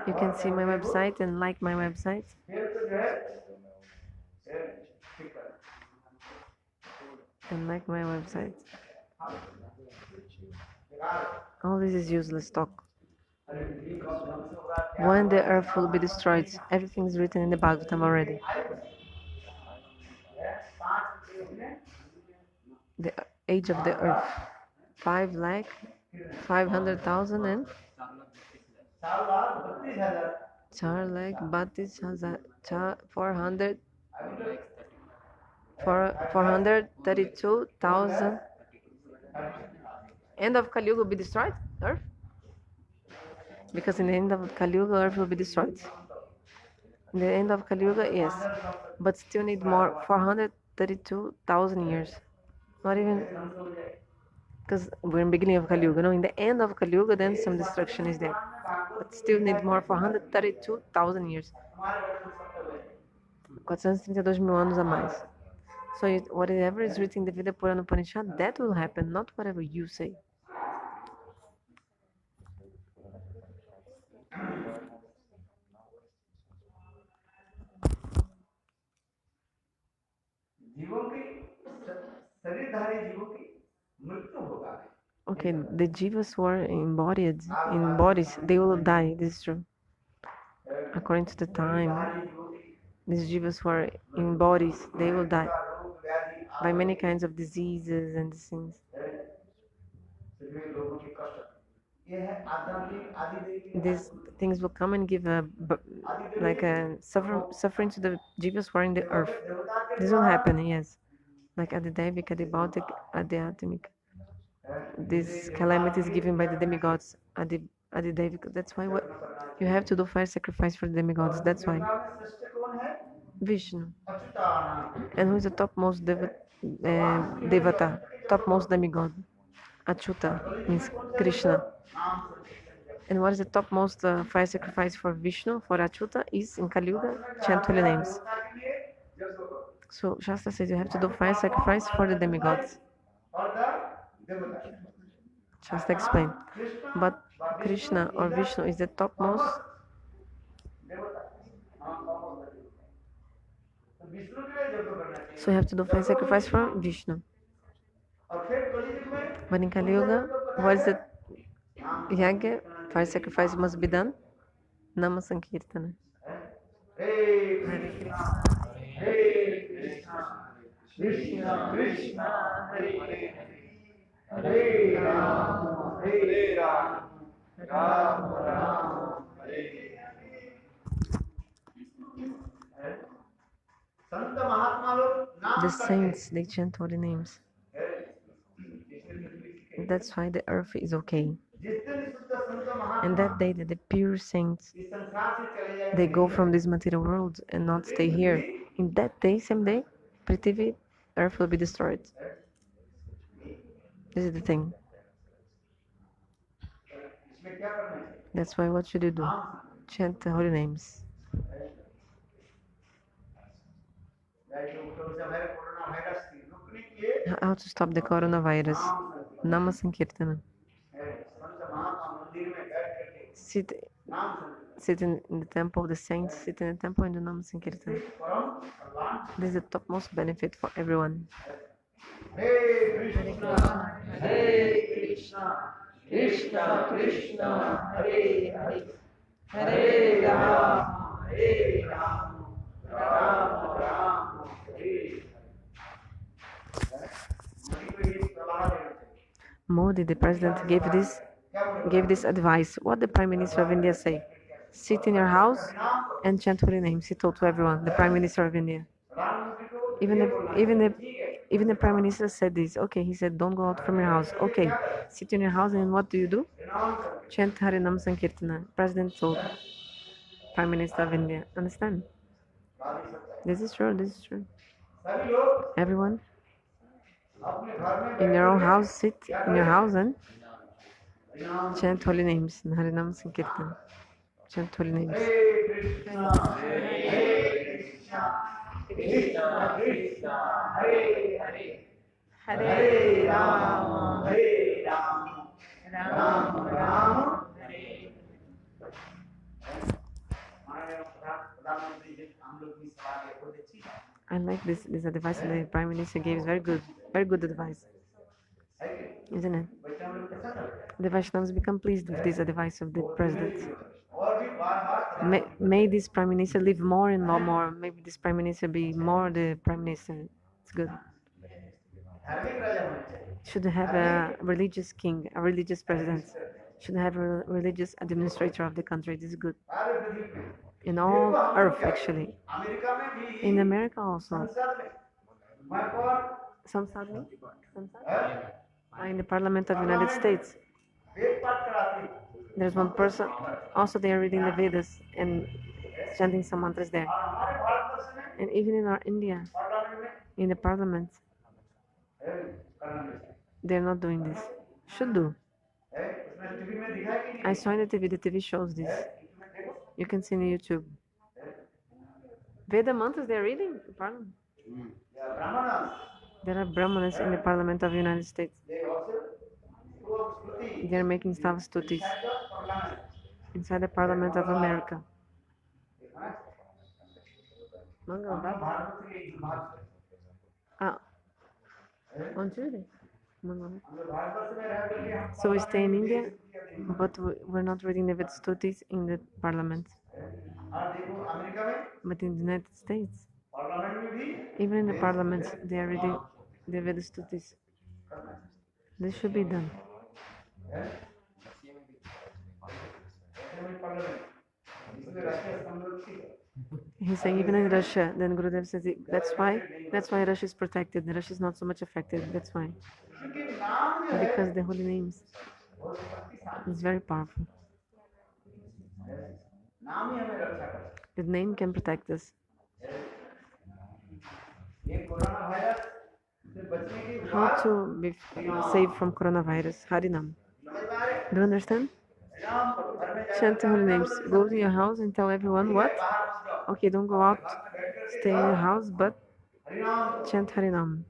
[SPEAKER 2] You can see my website and like my website. And like my website. All this is useless talk. When the earth will be destroyed, everything is written in the Bhagavatam already. The age of the earth, 5,500,000 and 432,000. End of Kali Yuga will be destroyed, earth? Because in the end of Kali Yuga, earth will be destroyed. In the end of Kali Yuga, yes. But still need more, 432,000 years. Not even, because we're in the beginning of Kali Yuga. No, in the end of Kali Yuga, then some destruction is there. But still need more, 432,000 years. 432 mil anos a mais. So whatever is written in the Veda Purana Upanishad, that will happen, not whatever you say. Okay, the jivas who are embodied in bodies, they will die. This is true. According to the time, these jivas who are in bodies, they will die by many kinds of diseases and things. These things will come and give a suffering to the jivas who are in the earth. This will happen, yes. Like Adidevik, Adibautic, Adhyatmic. This calamity is given by the demigods, Adidevik. That's why you have to do fire sacrifice for the demigods. That's why. Vishnu.
[SPEAKER 1] Achyutana.
[SPEAKER 2] And who is the topmost devata, topmost demigod? Achyuta means Krishna. And what is the topmost fire sacrifice for Vishnu, for Achyuta, is in Kali Yuga, chant holy names. So Shastra says you have to do fire sacrifice for the demigods. Shastra explained. But Krishna or Vishnu is the topmost. So you have to do fire sacrifice for Vishnu. But in Kali Yuga, what is the yagya? Fire sacrifice must be done. Nama Sankirtana.
[SPEAKER 1] Hare Krishna, Hare Krishna, Krishna Krishna, Hare Hare, Hare Rama, Hare Rama, Rama Rama, Hare Hare. संत महात्मा लोग नाम
[SPEAKER 2] The
[SPEAKER 1] करते
[SPEAKER 2] saints, they chant holy names.
[SPEAKER 1] हैं।
[SPEAKER 2] That's why the earth is okay.
[SPEAKER 1] जिस दिन शुद्ध संत
[SPEAKER 2] And
[SPEAKER 1] Mahatma
[SPEAKER 2] that day that the pure saints,
[SPEAKER 1] इस संसार से चले जाएंगे,
[SPEAKER 2] they go from this material world and not stay here. In that day, same day, Prithvi, earth will be destroyed. This is the thing.
[SPEAKER 1] इसमें क्या करना है?
[SPEAKER 2] That's why what should you do? Chant the holy names.
[SPEAKER 1] Corona virus की रुकने के लिए
[SPEAKER 2] How to stop the coronavirus? Nama Sankirtana.
[SPEAKER 1] संत महात्मा मंदिर में बैठ करके
[SPEAKER 2] Sit,
[SPEAKER 1] नाम संकीर्तन
[SPEAKER 2] sit in the temple of the saints, sit in the temple and do Nama Sankirtana.
[SPEAKER 1] परम कल्याण।
[SPEAKER 2] This is the topmost benefit for everyone.
[SPEAKER 1] Hare Krishna, Hare Krishna, Krishna Krishna, Hare Hare, Hare Rama, Hare Rama, Rama Rama, Hare Hare.
[SPEAKER 2] Modi, the president, gave this advice. What the Prime Minister of India say? Sit in your house and chant holy names. He told to everyone, the Prime Minister of India. Even the Prime Minister said this. Okay, he said, don't go out from your house. Okay, sit in your house and what do you do? Chant Harinam Sankirtana. President told Prime Minister of India. Understand? This is true. This is true. Everyone, in your own house, sit in your house and chant holy names. Harinam Sankirtana. Chant holy names.
[SPEAKER 1] Krishna Krishna, Hare Hare, Hare Rama, Hare Rama, Rama Rama, Hare
[SPEAKER 2] I like this advice that the Prime Minister gave is very good advice, isn't it? The Vaishnavas become pleased with this advice of the president. May this Prime Minister live more and more. Maybe this Prime Minister be more the Prime Minister. It's good. Should have a religious king, a religious president. Should have a religious administrator of the country. This is good. In all earth, actually. In America also. Samsad? In the Parliament of the United States. There's one person. Also, they are reading the Vedas and chanting some mantras there. And even in our India, in the Parliament, they're not doing this. Should do. I saw in the TV shows this. You can see on YouTube. Veda mantras they're reading in Parliament. There are Brahmanas in the Parliament of the United States. They're making stuff stutis inside the Parliament of America. On Tuesday. So we stay in India, but we're not reading the Veda stutis in the Parliament. But in the United States, even in the Parliament, they are reading the Veda stutis. This should be done. He's saying even in Russia, then Gurudev says that's why Russia is protected. Russia is not so much affected. That's why. Because the holy names is very powerful. The name can protect us. How to be saved from coronavirus? Harinam. Do you understand? Chant the holy names. Go to your house and tell everyone what? Okay, don't go out. Stay in your house, but chant Harinam.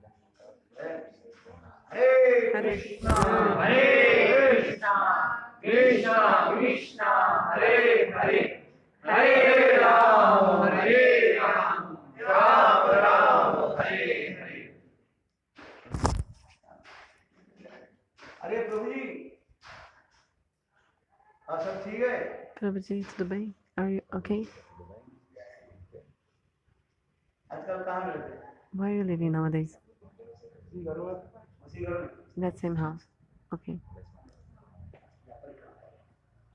[SPEAKER 2] Hare
[SPEAKER 1] Krishna Krishna, Hare Hare, Hare Ram, Hare Ram, Ram Ram, Hare Hare. अरे प्रभु जी, सब ठीक है?
[SPEAKER 2] Prabhuji, tudo bem? Are you okay?
[SPEAKER 1] आजकल कहाँ रहते हैं?
[SPEAKER 2] Where are you living nowadays?
[SPEAKER 1] उसी घर में?
[SPEAKER 2] In that same house. Okay.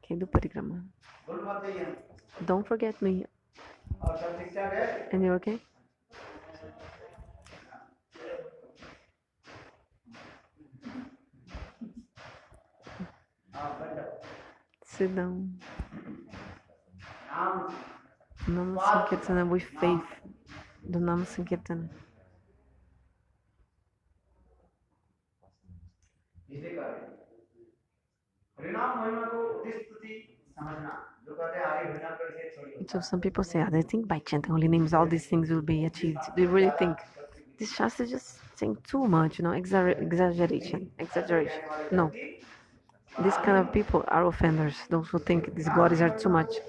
[SPEAKER 2] Okay, do parikrama.
[SPEAKER 1] बोल मत देइए।
[SPEAKER 2] Don't forget me.
[SPEAKER 1] और सब ठीक ठाक है?
[SPEAKER 2] And you okay?
[SPEAKER 1] हाँ बैठ जाओ।
[SPEAKER 2] Sit down.
[SPEAKER 1] नाम
[SPEAKER 2] Nama Sankirtana with faith. Do Nama Sankirtana.
[SPEAKER 1] इसे करें। हरिनाम महिमा को उद्देश्य स्तुति समझना। जो कहते हैं आगे भजन करके छोड़िए।
[SPEAKER 2] So some people say, they think by chanting holy names all these things will be achieved. Do you really think? This Shastra is just saying too much, exaggeration. No. These kind of people are offenders. Those who think these glories are too much.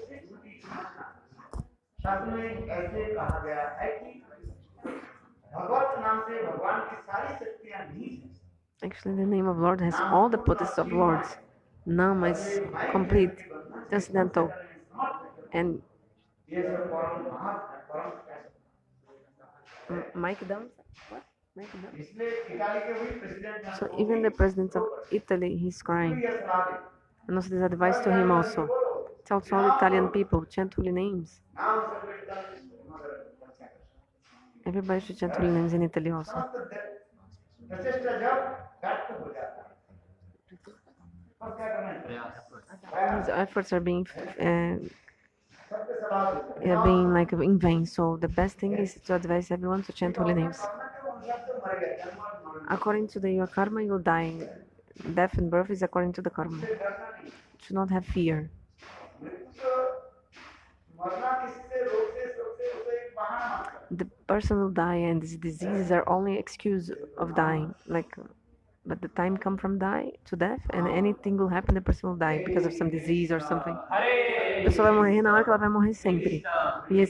[SPEAKER 1] शास्त्र में ऐसे कहा गया है कि भगवत नाम से भगवान की सारी शक्तियां निहित हैं।
[SPEAKER 2] Actually, the name of Lord has all the potency of Lords. Nama is complete, transcendental, and
[SPEAKER 1] ये सब परम महत् परम
[SPEAKER 2] Mike down. What? Mike down.
[SPEAKER 1] इसलिए इटाली के भी president
[SPEAKER 2] So even the president of Italy, he's crying. And also there's advice to him also. Tell to all Italian people, chant holy names.
[SPEAKER 1] नाम संकीर्तन मगर रक्षा कर।
[SPEAKER 2] Everybody should chant holy names in Italy also.
[SPEAKER 1] प्रचेष्टा जब व्यर्थ हो जाता है तब क्या करना है?
[SPEAKER 2] His efforts are being
[SPEAKER 1] सबके सलाह देते हैं।
[SPEAKER 2] being like in vain. So the best thing is to advise everyone to chant holy names. According to your karma, you will die. Death and birth is according to the karma. You should not have fear.
[SPEAKER 1] मरना किससे रोग से सबसे उसे एक बहाना मानता है।
[SPEAKER 2] The person will die, and these diseases are only excuse of dying. But the time come from to death, and anything will happen, the person will die because of some disease or something. A pessoa vai morrer na hora que ela vai morrer sempre. E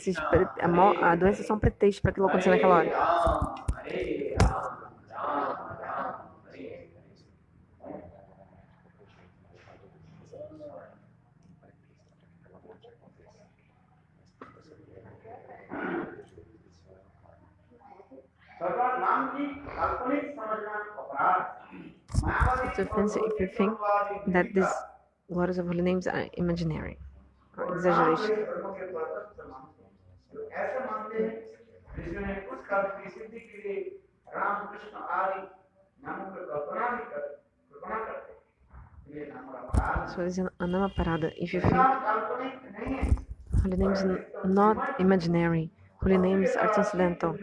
[SPEAKER 2] a doença são pretextos para aquilo acontecer naquela hora. It's offensive if you think that these waters of holy names are imaginary or exaggeration. So it's a Nama-aparadhas. If you think holy names are not imaginary, holy names are transcendental.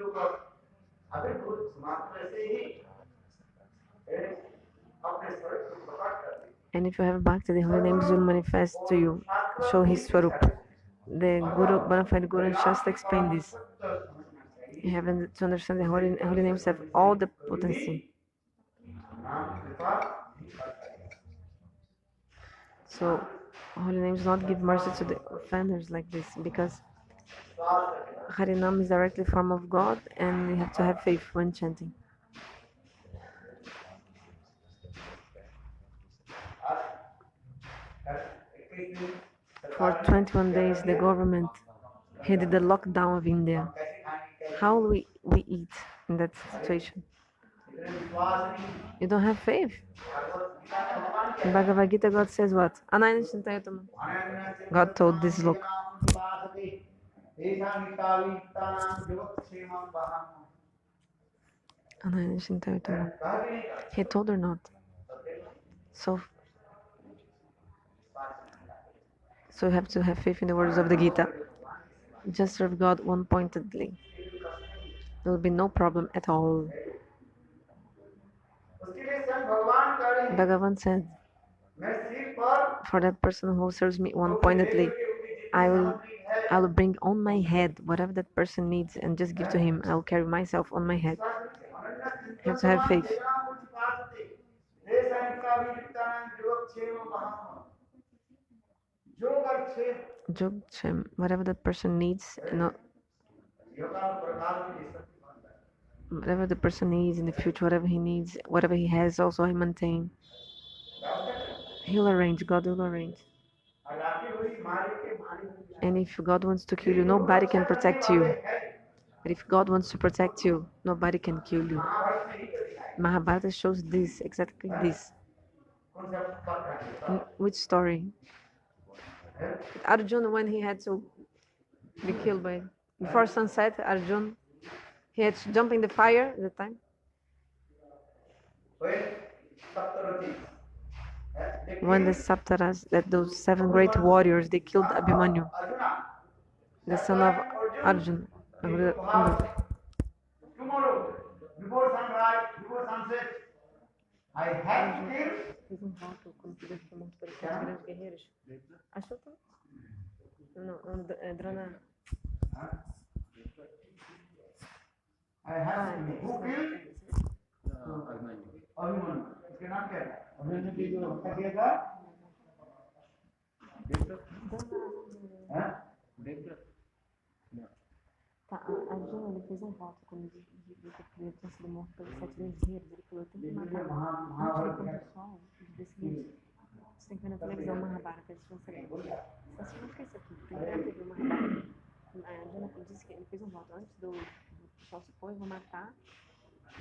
[SPEAKER 2] And if you have bhakti, the holy names will manifest to you, show his swarup. The Guru, bona fide Guru and Shastra explain this. You have to understand the holy names have all the potency. So holy names do not give mercy to the offenders like this, because Harinam is directly form of God, and you have to have faith when chanting. For 21 days, the government did the lockdown of India. How will we eat in that situation? You don't have faith. In Bhagavad Gita, God says what? God told this look. He told her not. So you have to have faith in the words of the Gita. Just serve God one-pointedly. There will be no problem at all.
[SPEAKER 1] उसके लिए स्वयं भगवान कह रहे हैं
[SPEAKER 2] Bhagavan said,
[SPEAKER 1] मैं सिर पर
[SPEAKER 2] for that person who serves me one pointedly, I will bring on my head whatever that person needs and just give to him. I will carry myself on my head. You have to have faith. Jogchem, whatever that person needs, whatever the person needs in the future, whatever he needs, whatever he has, also he maintain. He'll arrange, God will arrange. And if God wants to kill you, nobody can protect you. But if God wants to protect you, nobody can kill you. Mahabharata shows this, exactly this. Which story? Arjuna, when he had to be killed by, before sunset, Arjuna, he had to jump in the fire at the time. When the Saptaras, that those 7 great warriors, they killed Abhimanyu, the son of Arjuna.
[SPEAKER 1] Tomorrow, before sunrise, before sunset, I have to kill.
[SPEAKER 2] Fez voto quando tivesse ser morto pelos 7 grandes guerreiros. Achou que? Não, Drona.
[SPEAKER 1] I have to kill. Who killed? Abhimanyu. You cannot get that. Abhimanyu की जो हत्या किया था?
[SPEAKER 2] Arjuna, ele fez voto quando ele tinha sido morto pelos 7 grandes guerreiros. Ele falou: eu tenho que matar antes do pôr do sol, no dia seguinte. Você tem que ver na televisão Mahabharata, eles vão saber. Você não esquece aqui, tem que ver na TV Mahabharata. Arjuna disse que ele fez voto antes do sol se pôr, eu vou matar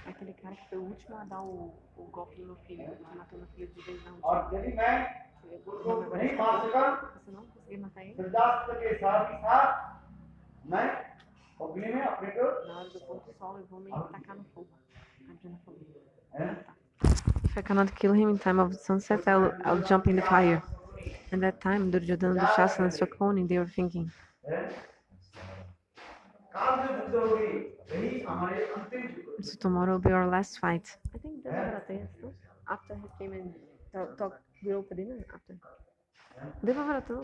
[SPEAKER 2] aquele cara que foi o último a dar o golpe no meu filho, que matou meu filho de vez na última. Você não conseguiu matar ele? Na hora do pôr do sol, eu vou me tacar no fogo. Arjuna falou. If I cannot kill him in time of sunset, I'll jump in the fire. And that time, Duryodhana, Dushasana, and Sakoni, they were thinking, so tomorrow will be our last fight. I think Devavrata, after he came and talked Draupadi, no? After. Devavrata, no?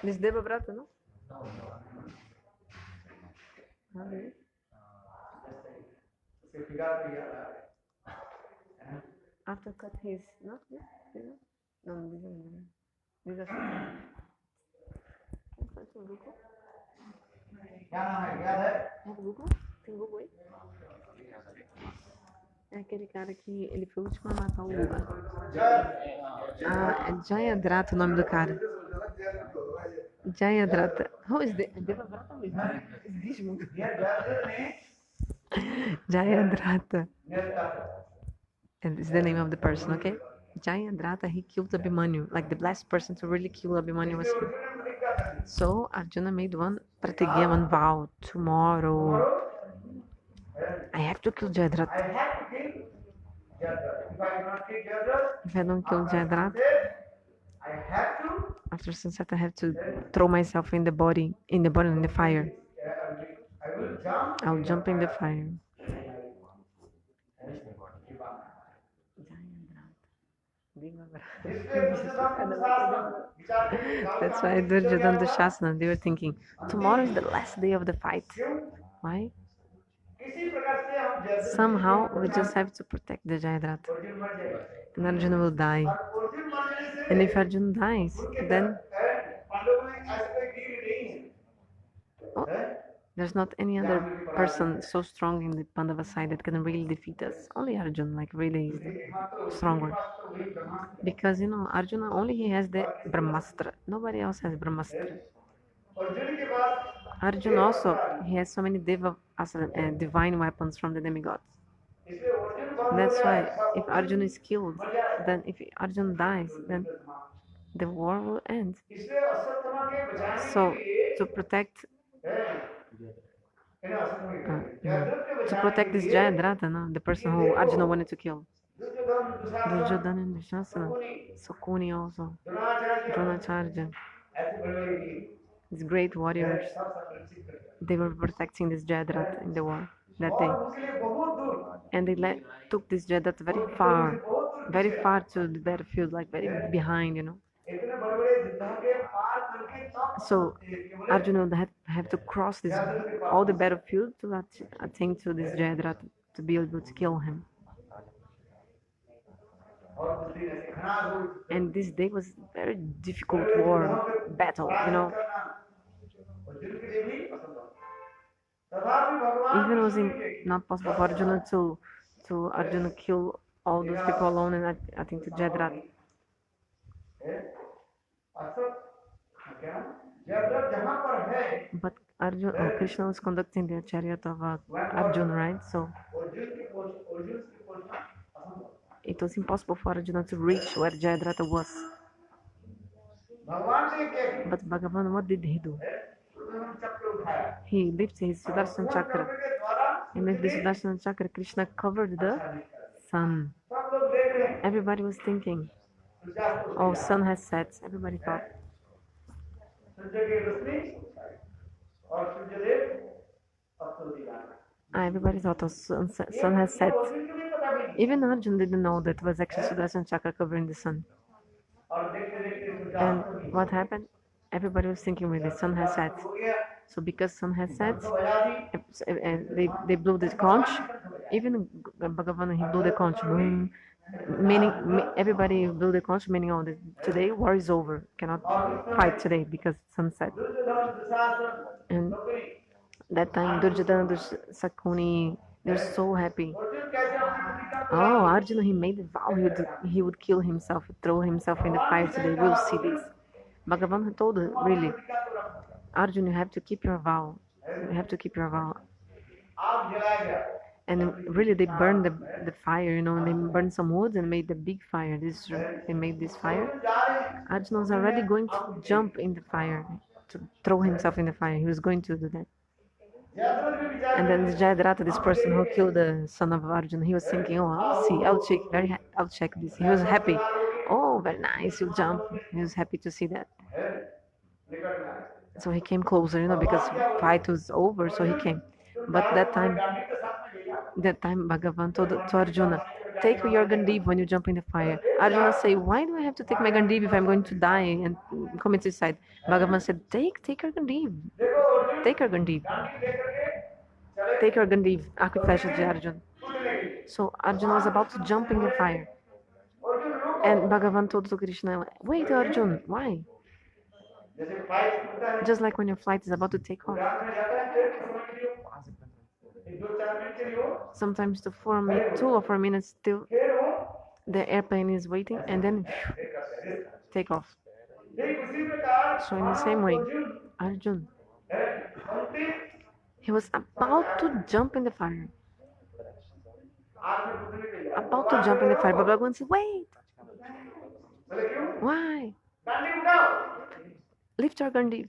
[SPEAKER 2] This Devavrata, no? After cut his, no? No, these are Google? Google? Tem Google aí? É aquele cara que ele foi o último a matar o é Jayadrata o nome do cara. Jayadrata. Who is Devavrata mesmo? Jayadrata. And it's the name of the person, okay? Jayadrata, he killed Abhimanyu. Like the last person to really kill Abhimanyu was him. So Arjuna made one pratigya, one vow. Tomorrow, I have to kill Jayadrata. If I don't kill Jayadrata, after sunset, I have to throw myself in the body, in the fire. I'll jump in the fire. That's why Duryodhana Dushasana, they were thinking, tomorrow is the last day of the fight. Why? Somehow we just have to protect the Jayadrata. And Arjuna will die. And if Arjuna dies, then there's not any other person so strong in the Pandava side that can really defeat us. Only Arjuna, like really is the stronger. Because Arjuna only he has the Brahmastra. Nobody else has Brahmastra. Arjuna also, he has so many divine weapons from the demigods. That's why if Arjuna is killed, then if Arjuna dies, then the war will end. So to protect this Jayadrata, no? The person who Arjuna wanted to kill. Duryodhana and Dushasana, Sakuni also, Dronacharya, these great warriors, they were protecting this Jayadrata in the war. that day. And they took this Jadarat very far to the battlefield, like very behind, you know. So Arjuna would have to cross this all the battlefield to attain to this Jadarat to be able to kill him. And this day was very difficult war battle, you know. Even it was not possible for Arjuna to Arjuna kill all those people alone, and I think to Jadrat. But Krishna was conducting the chariot of Arjuna, right? So it was impossible for Arjuna to reach where Jayadrata was. But Bhagavan, what did he do? He lifted his Sudarshan Chakra. And with the Sudarshan Chakra, Krishna covered the sun. Everybody was thinking, oh, sun has set. Everybody thought. Everybody thought, oh, sun has set. Even Arjun didn't know that it was actually Sudarshan Chakra covering the sun. And what happened? Everybody was thinking, really, sun has set. So because sun has set, they blew the conch. Even Bhagavan, he blew the conch. Meaning, everybody blew the conch, meaning, oh, today war is over. Cannot fight today because sun set. And that time, Duryodhana, Sakuni, they're so happy. Oh, Arjuna, he made a vow he would kill himself, throw himself in the fire today. We'll see this. Bhagavan told her, really, Arjuna, you have to keep your vow. You have to keep your vow. And really, they burned the fire, you know, and they burned some wood and made the big fire. They made this fire. Arjuna was already going to jump in the fire, to throw himself in the fire. He was going to do that. And then the Jayadrata, this person who killed the son of Arjuna, he was thinking, oh, I'll see, I'll check this. He was happy. Oh, very nice, you jump. He was happy to see that. So he came closer, you know, because fight was over, so he came. But that time Bhagavan told to Arjuna, take your Gandiv when you jump in the fire. Arjuna say, why do I have to take my Gandiv if I'm going to die and commit suicide? Bhagavan said, take your Gandiv. Take your Gandiv. Take your Gandiv, arco e flecha de Arjuna. So Arjuna was about to jump in the fire. And Bhagavan told to Krishna, wait, Arjuna, why? Just like when your flight is about to take off. Sometimes 2 or 4 minutes still the airplane is waiting and then take off. So in the same way, Arjuna, he was about to jump in the fire. About to jump in the fire, but Bhagavan said, wait. Why? Lift your Gandiv,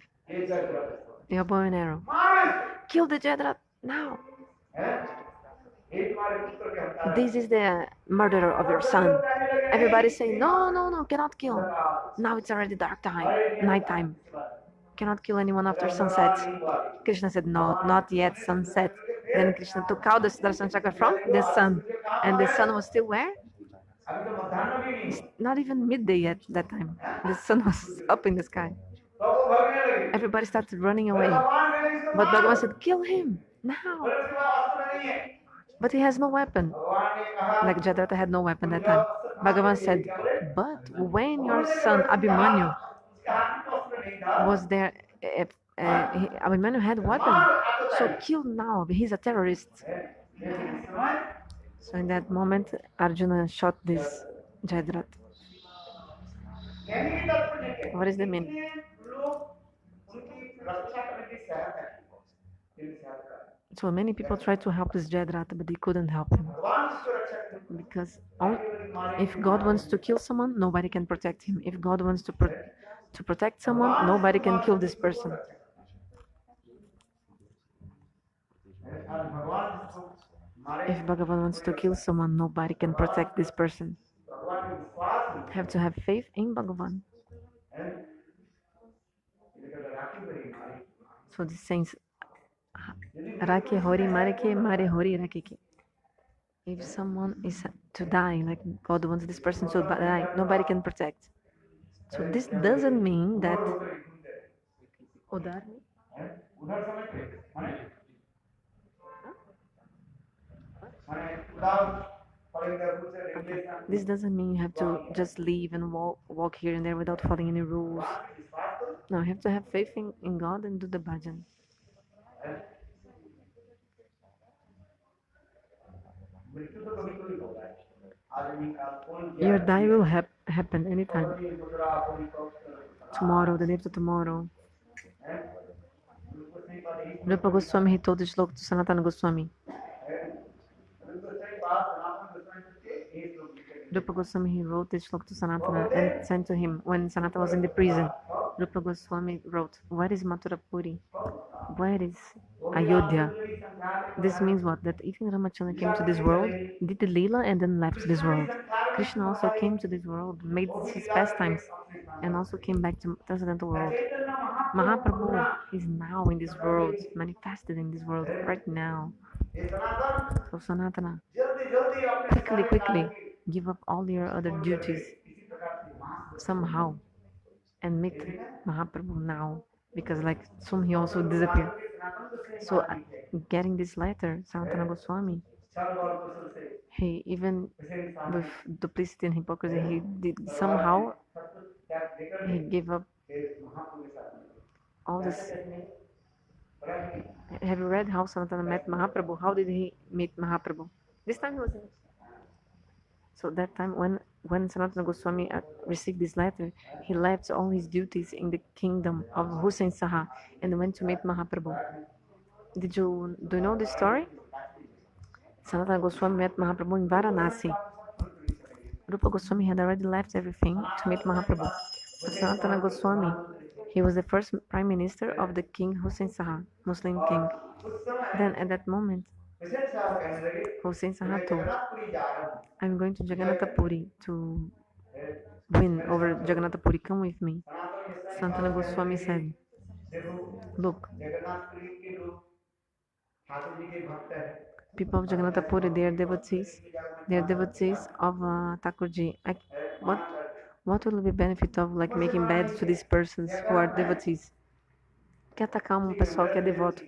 [SPEAKER 2] your bow and arrow. Kill the Jadrat now. This is the murderer of your son. Everybody say, no, cannot kill. Now it's already night time. Cannot kill anyone after sunset. Krishna said, no, not yet sunset. Then Krishna took out the Sudarshan Chakra from the sun. And the sun was still where? It's not even midday yet that time. The sun was up in the sky. Everybody started running away. But Bhagavan said, kill him now. But he has no weapon. Like Jadrata had no weapon that time. Bhagavan said, but when your son Abhimanyu was there, Abhimanyu had a weapon. So kill now. He's a terrorist. So in that moment, Arjuna shot this Jayadrat. What is the meaning? So many people tried to help this Jayadrata, but they couldn't help him. Because if God wants to kill someone, nobody can protect him. If God wants to protect someone, nobody can kill this person. If Bhagavan wants to kill someone, nobody can protect this person. Have to have faith in Bhagavan. So the saints Rake hori mareke, mare hori rakeke. If someone is to die, like God wants this person to die, nobody can protect. So this doesn't mean that Udar, okay. This doesn't mean you have to just leave and walk here and there without following any rules. No, you have to have faith in God and do the bhajan. Your die will happen anytime. Tomorrow, the day after tomorrow. Rupa Goswami, he told this shloka to Sanatana Goswami. Rupa Goswami, he wrote this shloka to Sanatana and sent to him when Sanatana was in the prison. Rupa Goswami wrote, where is Mathura Puri? Where is Ayodhya? This means what? That even Ramachandra came to this world, did the Leela and then left this world. Krishna also came to this world, made his pastimes, and also came back to transcendental world. Mahaprabhu is now in this world, manifested in this world right now. So Sanatana, quickly give up all your other duties somehow and meet Mahaprabhu now, because like soon he also disappeared. So getting this letter, Sanatana Goswami, he even with duplicity and hypocrisy, he did somehow he gave up all this. Have you read how Sanatana met Mahaprabhu? How did he meet Mahaprabhu? This time he was in. So that time when Sanatana Goswami received this letter, he left all his duties in the kingdom of Hussein Saha and went to meet Mahaprabhu. Do you know this story? Sanatana Goswami met Mahaprabhu in Varanasi. Rupa Goswami had already left everything to meet Mahaprabhu. But Sanatana Goswami, he was the first prime minister of the king Hussein Saha, Muslim king. Then at that moment, Hussein Saha told, I'm going to Jagannath Puri to win over Jagannath Puri, come with me. Sanatana Goswami said, look, people of Jagannath Puri, they are devotees. They are devotees of Thakurji. What will be benefit of like making bad to these persons who are devotees? Quer atacar pessoal que é devoto.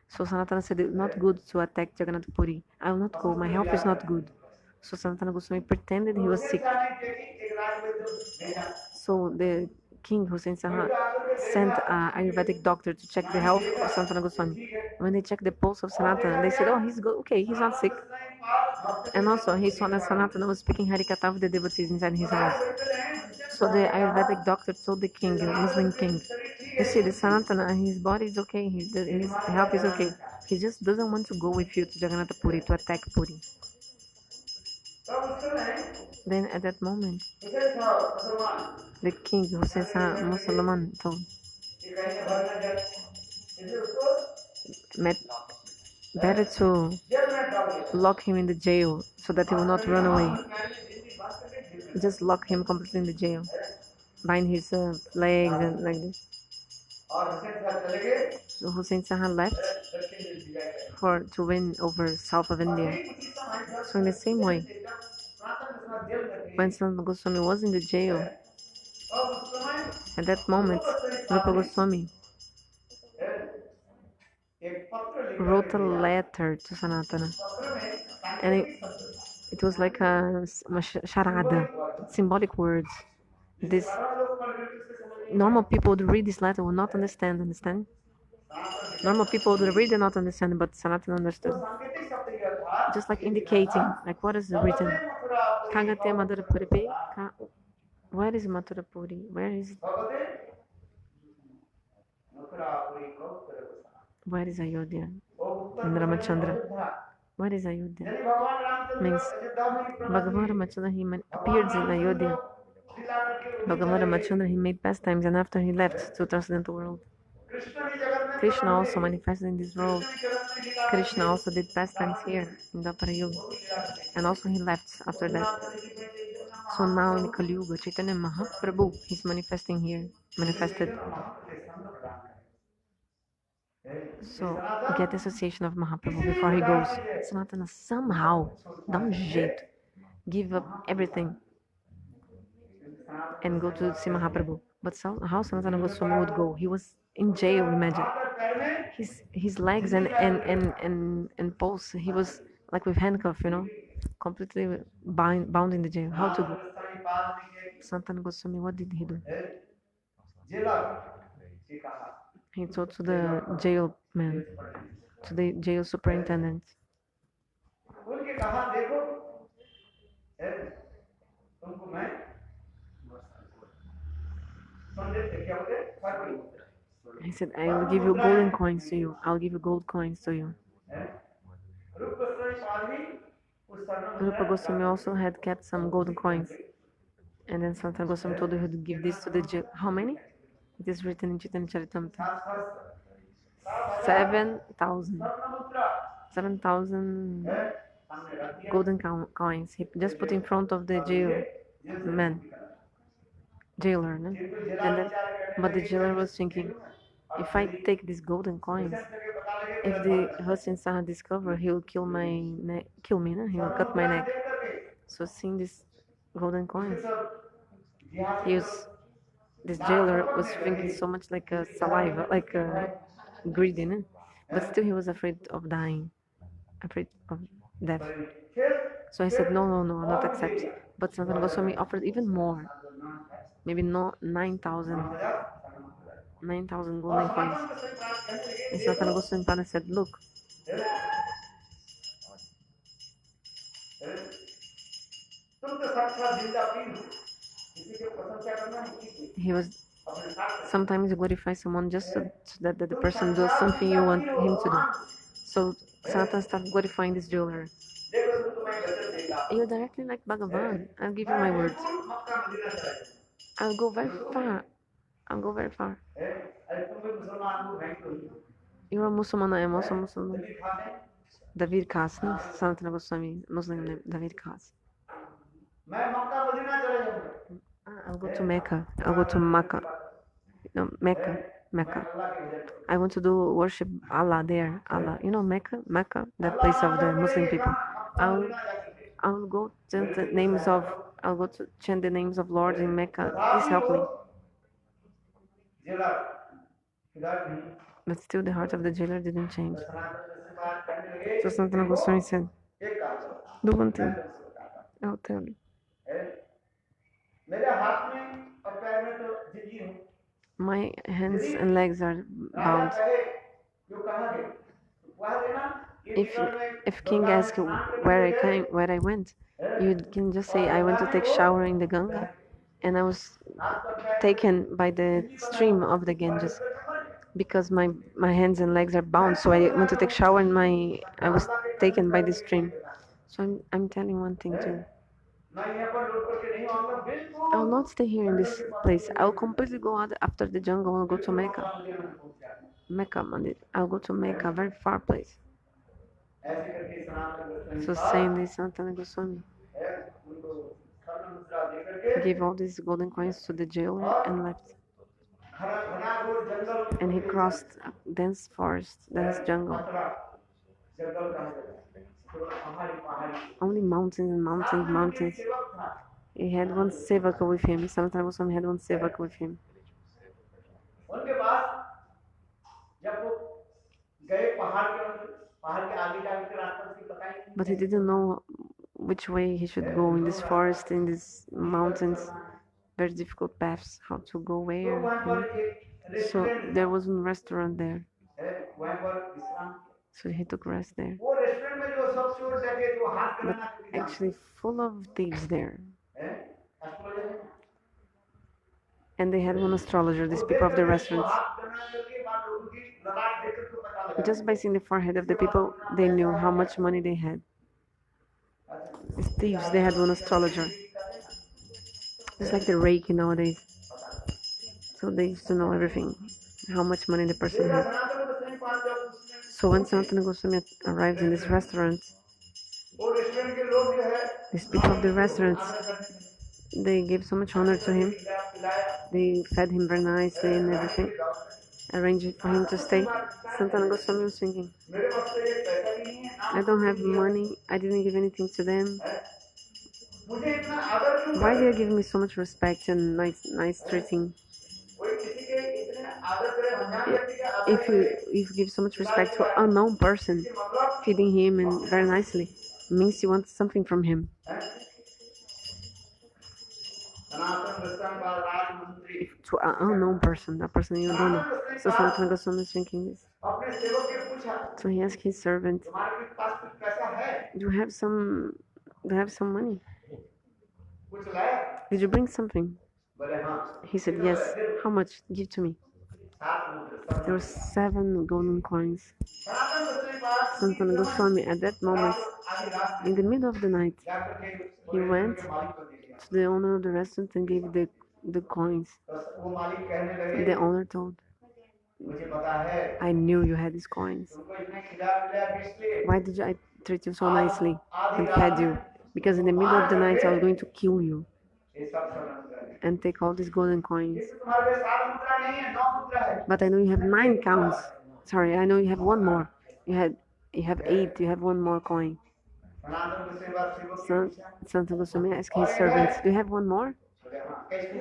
[SPEAKER 2] So Sanatana said it's not good to attack Jagannath Puri. I will not go. My health is not good. So Sanatana Goswami pretended he was sick. So the king Hussein Saha sent an Ayurvedic doctor to check the health of Sanatana Goswami. When they checked the pulse of Sanatana, they said, oh, he's good. Okay, he's not sick. And also, he saw that Sanatana was speaking Harikatha with the devotees inside his house. So the Ayurvedic doctor told the king, the Muslim king, you see, the Sanatana, his body is okay, his health is okay. He just doesn't want to go with you to Jagannath Puri, to attack Puri. Then at that moment, the king, Hussein Shah Musalman, told, better to lock him in the jail so that he will not run away. Just lock him completely in the jail, bind his legs and like this. So Hussein Saha left to win over south of India. So in the same way, when Sanatana Goswami was in the jail, at that moment, Rupa Goswami wrote a letter to Sanatana, and it was like a charada, symbolic words. This normal people would read this letter would not understand. Normal people would read and not understand, but Sanatana understood. Just like indicating, like what is written? Kagate Mathura Puri. Where is Mathura Puri? Where is it? Where is Ayodhya? And Ramachandra. Where is Ayodhya? Means Bhagavan Ramachandra, he appeared in Ayodhya. Bhagavan Ramachandra, he made pastimes, and after he left to transcendental world, Krishna also manifested in this world. Krishna also did pastimes here in Dwapara Yuga, and also he left after that. So now in Kali Yuga, Chaitanya Mahaprabhu is manifesting here, manifested. So get the association of Mahaprabhu before he goes. Sanatana somehow, dá jeito, give up everything and go to see Mahaprabhu. But how Sanatana Goswami would go? He was in jail, imagine. His legs and pulse, he was like with handcuff, completely bound in the jail. How to go? Sanatana Goswami, what did he do? He told to the jail man, to the jail superintendent. He said, I will give you golden coins to you. I'll give you gold coins to you. Rupa Goswami also had kept some golden coins. And then Sanatana Goswami told him he would give this to the jail. How many? It is written in Chaitanya Charitamrita. 7,000. 7,000 golden coins. He just put in front of the jailer. No? And then, but the jailer was thinking, if I take these golden coins, if the Hussein Shah discover, he'll kill me. No? He'll cut my neck. So seeing these golden coins, this jailer was thinking so much like a saliva, like a greedy, no? But still he was afraid of dying, afraid of death. So I said, no, I'll not accept. But Sanatana Goswami offered even more, maybe 9,000 golden coins. And Sanatana Goswami said, look, he was sometimes you glorify someone just so that the person does something you want him to do. So Sanatana started glorifying this jeweler. You're directly like Bhagavan. I'll give you my words. I'll go very far. You're a Musalman, I am also Musalman. David Khas, no? Sanatana Goswami, Muslim name, David Khas. I'll go to Mecca. I'll go to Makkah. No, Mecca. I want to do worship Allah there. Allah, Mecca, that place of the Muslim people. I'll go chant the names of. I'll go to chant the names of Lord in Mecca. Please help me. But still, the heart of the jailer didn't change. So Sanatana Goswami said, "Do one thing. I'll tell you. My hands and legs are bound. If king asks where I went, you can just say I went to take shower in the Ganga, and I was taken by the stream of the Ganges because my hands and legs are bound. So I went to take shower and I was taken by the stream. So I'm telling one thing too. I will not stay here in this place. I will completely go out after the jungle. I'll go to Mecca. I'll go to Mecca, very far place. So saying this, Sanatana Goswami gave all these golden coins to the jailer and left. And he crossed a dense forest, dense jungle. Only mountains and mountains. He had one sevaka with him. Sanatana Goswami had one sevaka with him. But he didn't know which way he should go in this forest, in these mountains, very difficult paths, how to go where. So there was a restaurant there. So he took rest there. But actually full of thieves there. And they had one astrologer, these people of the restaurants. Just by seeing the forehead of the people, they knew how much money they had. These thieves, they had one astrologer. Just like the Reiki nowadays. So they used to know everything, how much money the person had. So when Sanatana Goswami arrived in this restaurant, these people of the restaurants, they gave so much honor to him. They fed him very nicely and everything. arranged for him to stay. Santana Goswami was thinking, I don't have money, I didn't give anything to them. Why they are giving me so much respect and nice treating? If you give so much respect to an unknown person, feeding him and very nicely, means you want something from him. If to an unknown person, a person you don't know. So Sanatana Goswami is thinking this. So he asked his servant, do you have some money? Did you bring something? He said, yes. How much? Give to me. There were 7 golden coins. Santana Goswami, at that moment, in the middle of the night, he went to the owner of the restaurant and gave the coins. The owner told, I knew you had these coins. Why did I treat you so nicely and fed you? Because in the middle of the night I was going to kill you and take all these golden coins. But I know you have 9 counts. Sorry, I know you have one more. You have 8. You have one more coin. Santa Goswami asked his servants, do you have one more?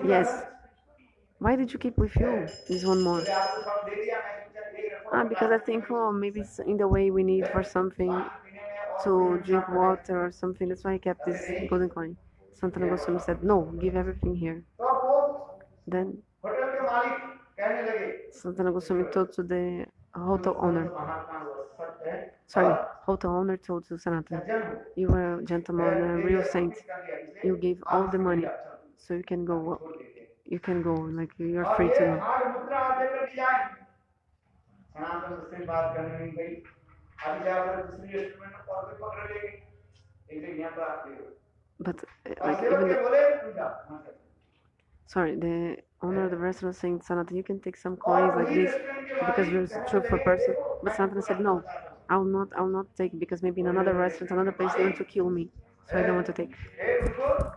[SPEAKER 2] Yes. Why did you keep with you this one more? Because I think, oh, maybe it's in the way we need for something to drink water or something. That's why I kept this golden coin. Santana Goswami said, no, give everything here. Then Santana Goswami told to the hotel owner. Sorry, hotel owner told to Sanatana, you are a gentleman, a real saint. You gave all the money, so you can go. You can go, like you're free to go. But like even the owner of the restaurant saying, Sanatana, you can take some coins like this because you're a truthful person. But Sanatana said, no, I will not take, because maybe in another restaurant, another place, they want to kill me, so I don't want to take.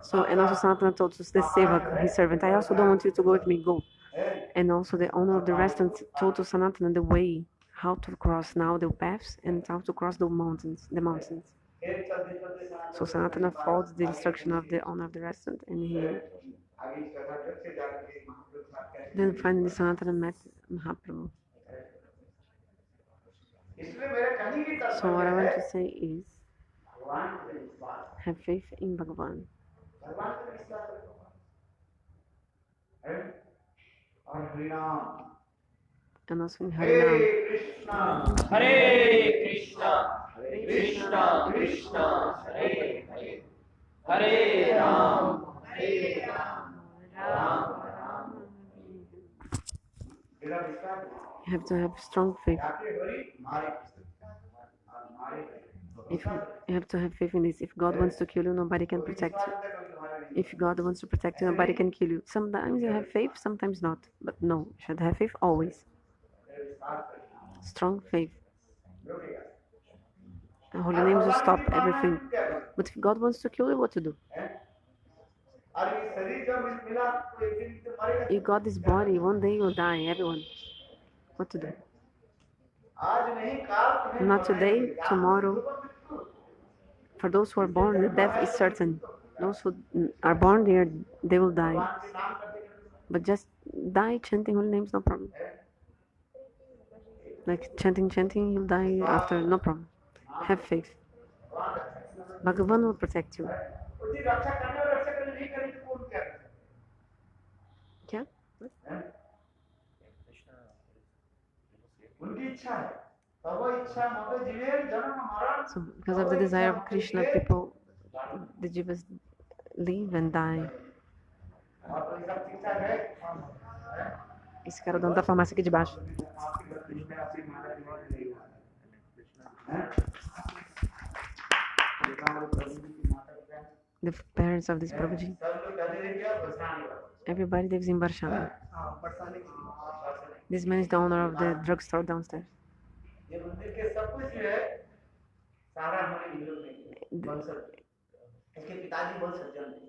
[SPEAKER 2] So, and also Sanatana told the sevak, his servant, I also don't want you to go with me, go. And also the owner of the restaurant told to Sanatana the way how to cross now the paths and how to cross the mountains. So Sanatana followed the instruction of the owner of the restaurant, and then finally Sanatana met Mahaprabhu. So what I want to say is, have faith in Bhagavan. And also in Harinam.
[SPEAKER 5] Hare Krishna, Krishna Krishna, Hare Hare, Hare Ram, Ram Ram.
[SPEAKER 2] You have to have strong faith. You have to have faith in this. If God wants to kill you, nobody can protect you. If God wants to protect you, nobody can kill you. Sometimes you have faith, sometimes not. But no, you should have faith always. Strong faith. The holy names will stop everything. But if God wants to kill you, what to do? You got this body, one day you'll die, everyone. What to do? Not today, tomorrow. For those who are born, the death is certain. Those who are born there, they will die. But just die chanting holy names, no problem. Like chanting, you'll die after, no problem. Have faith. Bhagavan will protect you. Yeah? So, because of the desire of Krishna, people, the jivas live and die. Esse cara, o dono da farmácia aqui de baixo. The parents of this Prabhuji. Everybody lives in Barshana. This man is the owner of the drugstore downstairs.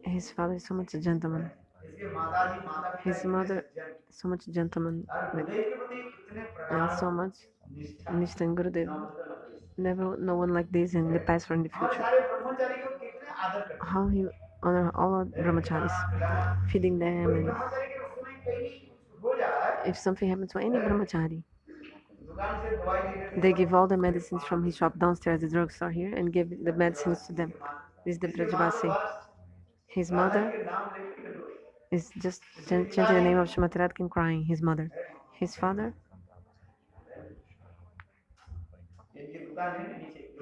[SPEAKER 2] His father is so much a gentleman. His mother, so much gentleman, like, and so much Nishta and Gurudev. Never no one like this in the past or in the future. How he honor all brahmacharis, feeding them, and if something happens to any brahmachari, they give all the medicines from his shop downstairs, the drugstore here, and give the medicines to them. This is the Brajavasi. His mother is just chanting the name of Srimati Radhika and crying, his mother. His father,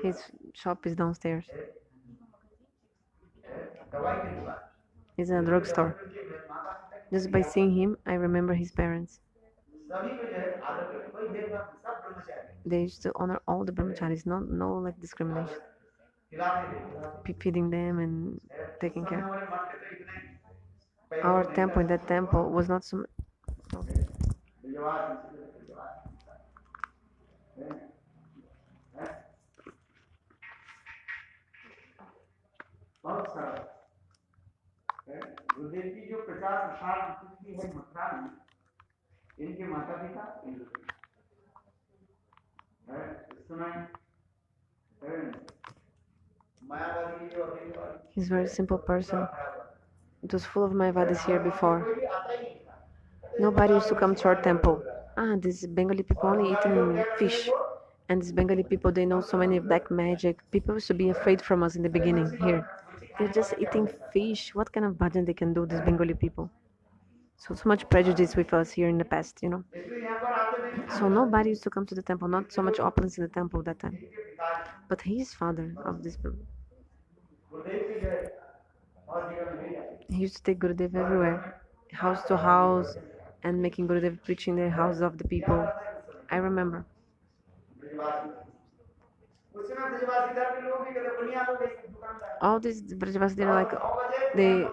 [SPEAKER 2] his shop is downstairs. It's a drugstore. Just by seeing him, I remember his parents. They used to honor all the brahmacharis, no like discrimination. Feeding them and taking care. Our temple, in that temple, was not so.
[SPEAKER 1] गुरुदेव की जो प्रचार प्रसार की है मथुरा में, इनके माता पिता हिंदू थे। इस समय मायावादी जो
[SPEAKER 2] He's a very simple person. It was full of Mayavadis here before. Nobody used to come to our temple. These Bengali people only eating fish. And these Bengali people, they know so many black magic. People used to be afraid from us in the beginning here. They're just eating fish. What kind of bhajan they can do, these Bengali people? So much prejudice with us here in the past, you know. So nobody used to come to the temple, not so much opulence in the temple that time. But he is father of this group. He used to take Gurudev everywhere, house to house, and making Gurudev preach in the houses of the people. I remember. All these Brajavas, they're like the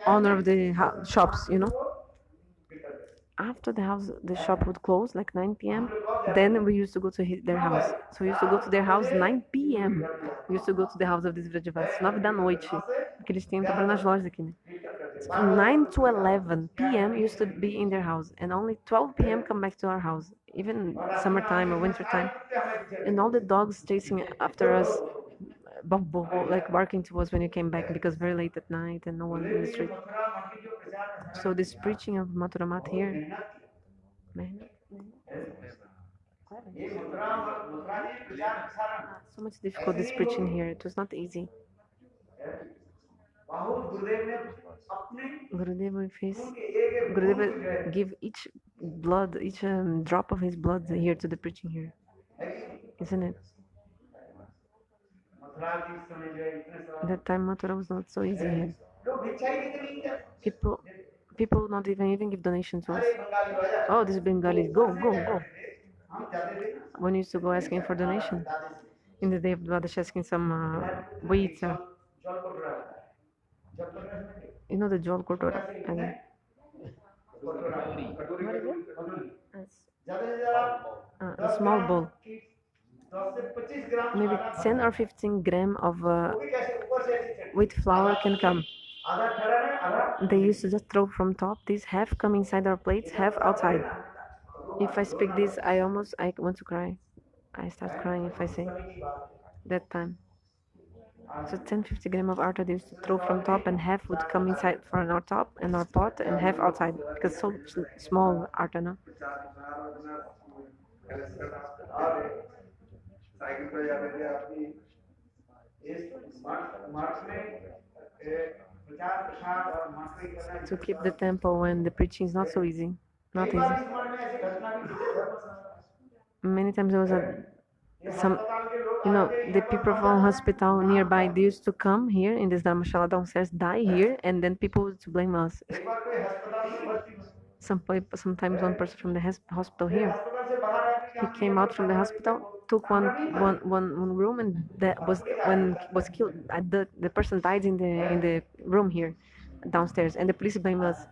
[SPEAKER 2] owner of the shops, you know. After the shop would close, like 9 p.m., then we used to go to their house. So we used to go to their house 9 p.m. We used to go to the house of these Brajavas, 9 da noite, porque eles têm trabalho nas lojas aqui, né? 9 to 11 p.m. used to be in their house, and only 12 p.m. come back to our house, even summertime or wintertime. And all the dogs chasing after us, like barking to us when you came back, because very late at night and no one in the street. So this preaching of Mathura Math here, man, so much difficult this preaching here. It was not easy. Gurudev give each blood, each drop of his blood here to the preaching here, isn't it? That time Mathura was not so easy here. People not even give donations to us. Oh, this Bengali, go. When used to go asking for donation, in the day of Dwadash asking some wheat. You know the Jol Kotora? A small bowl. Maybe 10 or 15 gram of wheat flour can come. They used to just throw from top. This half come inside our plates, half outside. If I speak this, I want to cry. I start crying if I say that time. So 10-50 gram of atta they used to throw from top, and half would come inside for our top and our pot, and half outside, because so small atta, no? To keep the tempo when the preaching is not so easy. Not easy. Many times there was the people from hospital nearby, they used to come here in this Dharmashala downstairs, die here, and then people would blame us. Sometimes one person from the hospital here, he came out from the hospital, took one room, and that was when was killed. The person died in the room here, downstairs, and the police blamed us.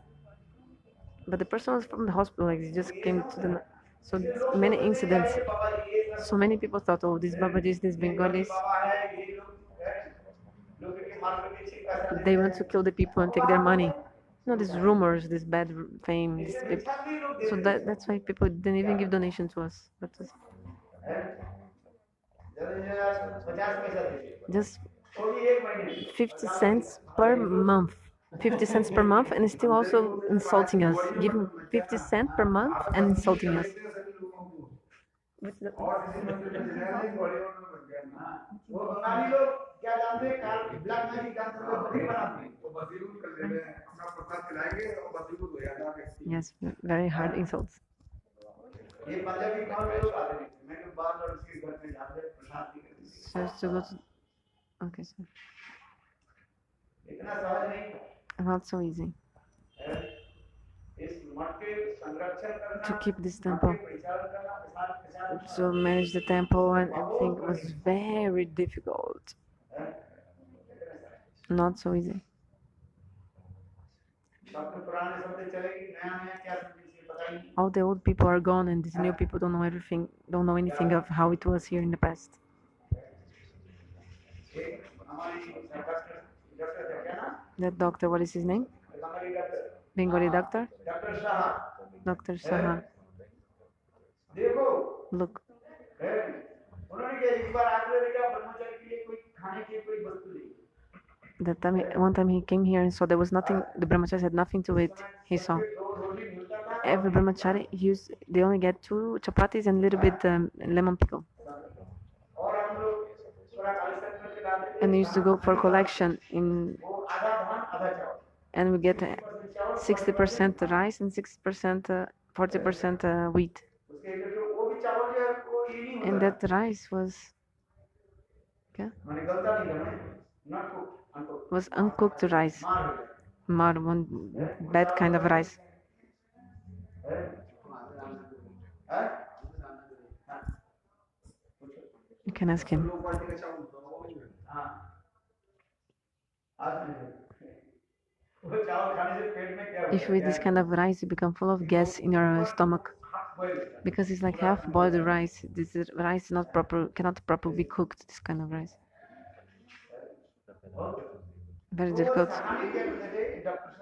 [SPEAKER 2] But the person was from the hospital, like he just came to the. So many incidents. So many people thought, oh, these Babajis, these Bengalis, they want to kill the people and take their money. No, these rumors, this bad fame. So that's why people didn't even give donation to us. But just 50 cents per month. 50 cents per month, and still also insulting us. Giving 50 cents per month and insulting us. Yes, very hard insults. So to go to, okay, so not so easy to keep this temple, to manage the temple and everything was very difficult. Not so easy. All the old people are gone and these new people don't know everything, don't know anything of how it was here in the past. That doctor, what is his name? Bengali doctor? Dr. Saha. Look. That time, one time he came here and saw there was nothing, the brahmacharis had nothing to eat. He saw. Every brahmachari, they only get 2 chapatis and a little bit lemon pickle. And we used to go for collection and we get 60% rice and 60%, 40% wheat. And that rice was uncooked rice. One bad kind of rice. You can ask him. If you eat this kind of rice, you become full of gas in your stomach, because it's like half-boiled rice. This rice is not cannot properly be cooked. This kind of rice, very difficult.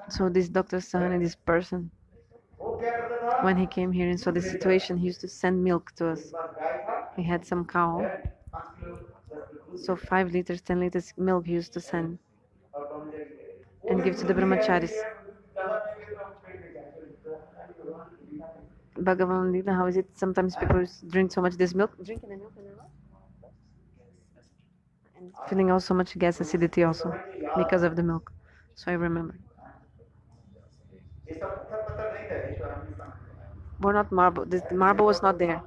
[SPEAKER 2] So this Dr. Sahani, this person, when he came here and saw the situation, he used to send milk to us. He had some cow, so 5 liters, 10 liters milk he used to send and give to the brahmacharis. Bhagavan Lila, how is it? Sometimes people drink so much this milk, drinking the milk and feeling also much gas, acidity also because of the milk. So I remember. We're not marble. The marble was not there.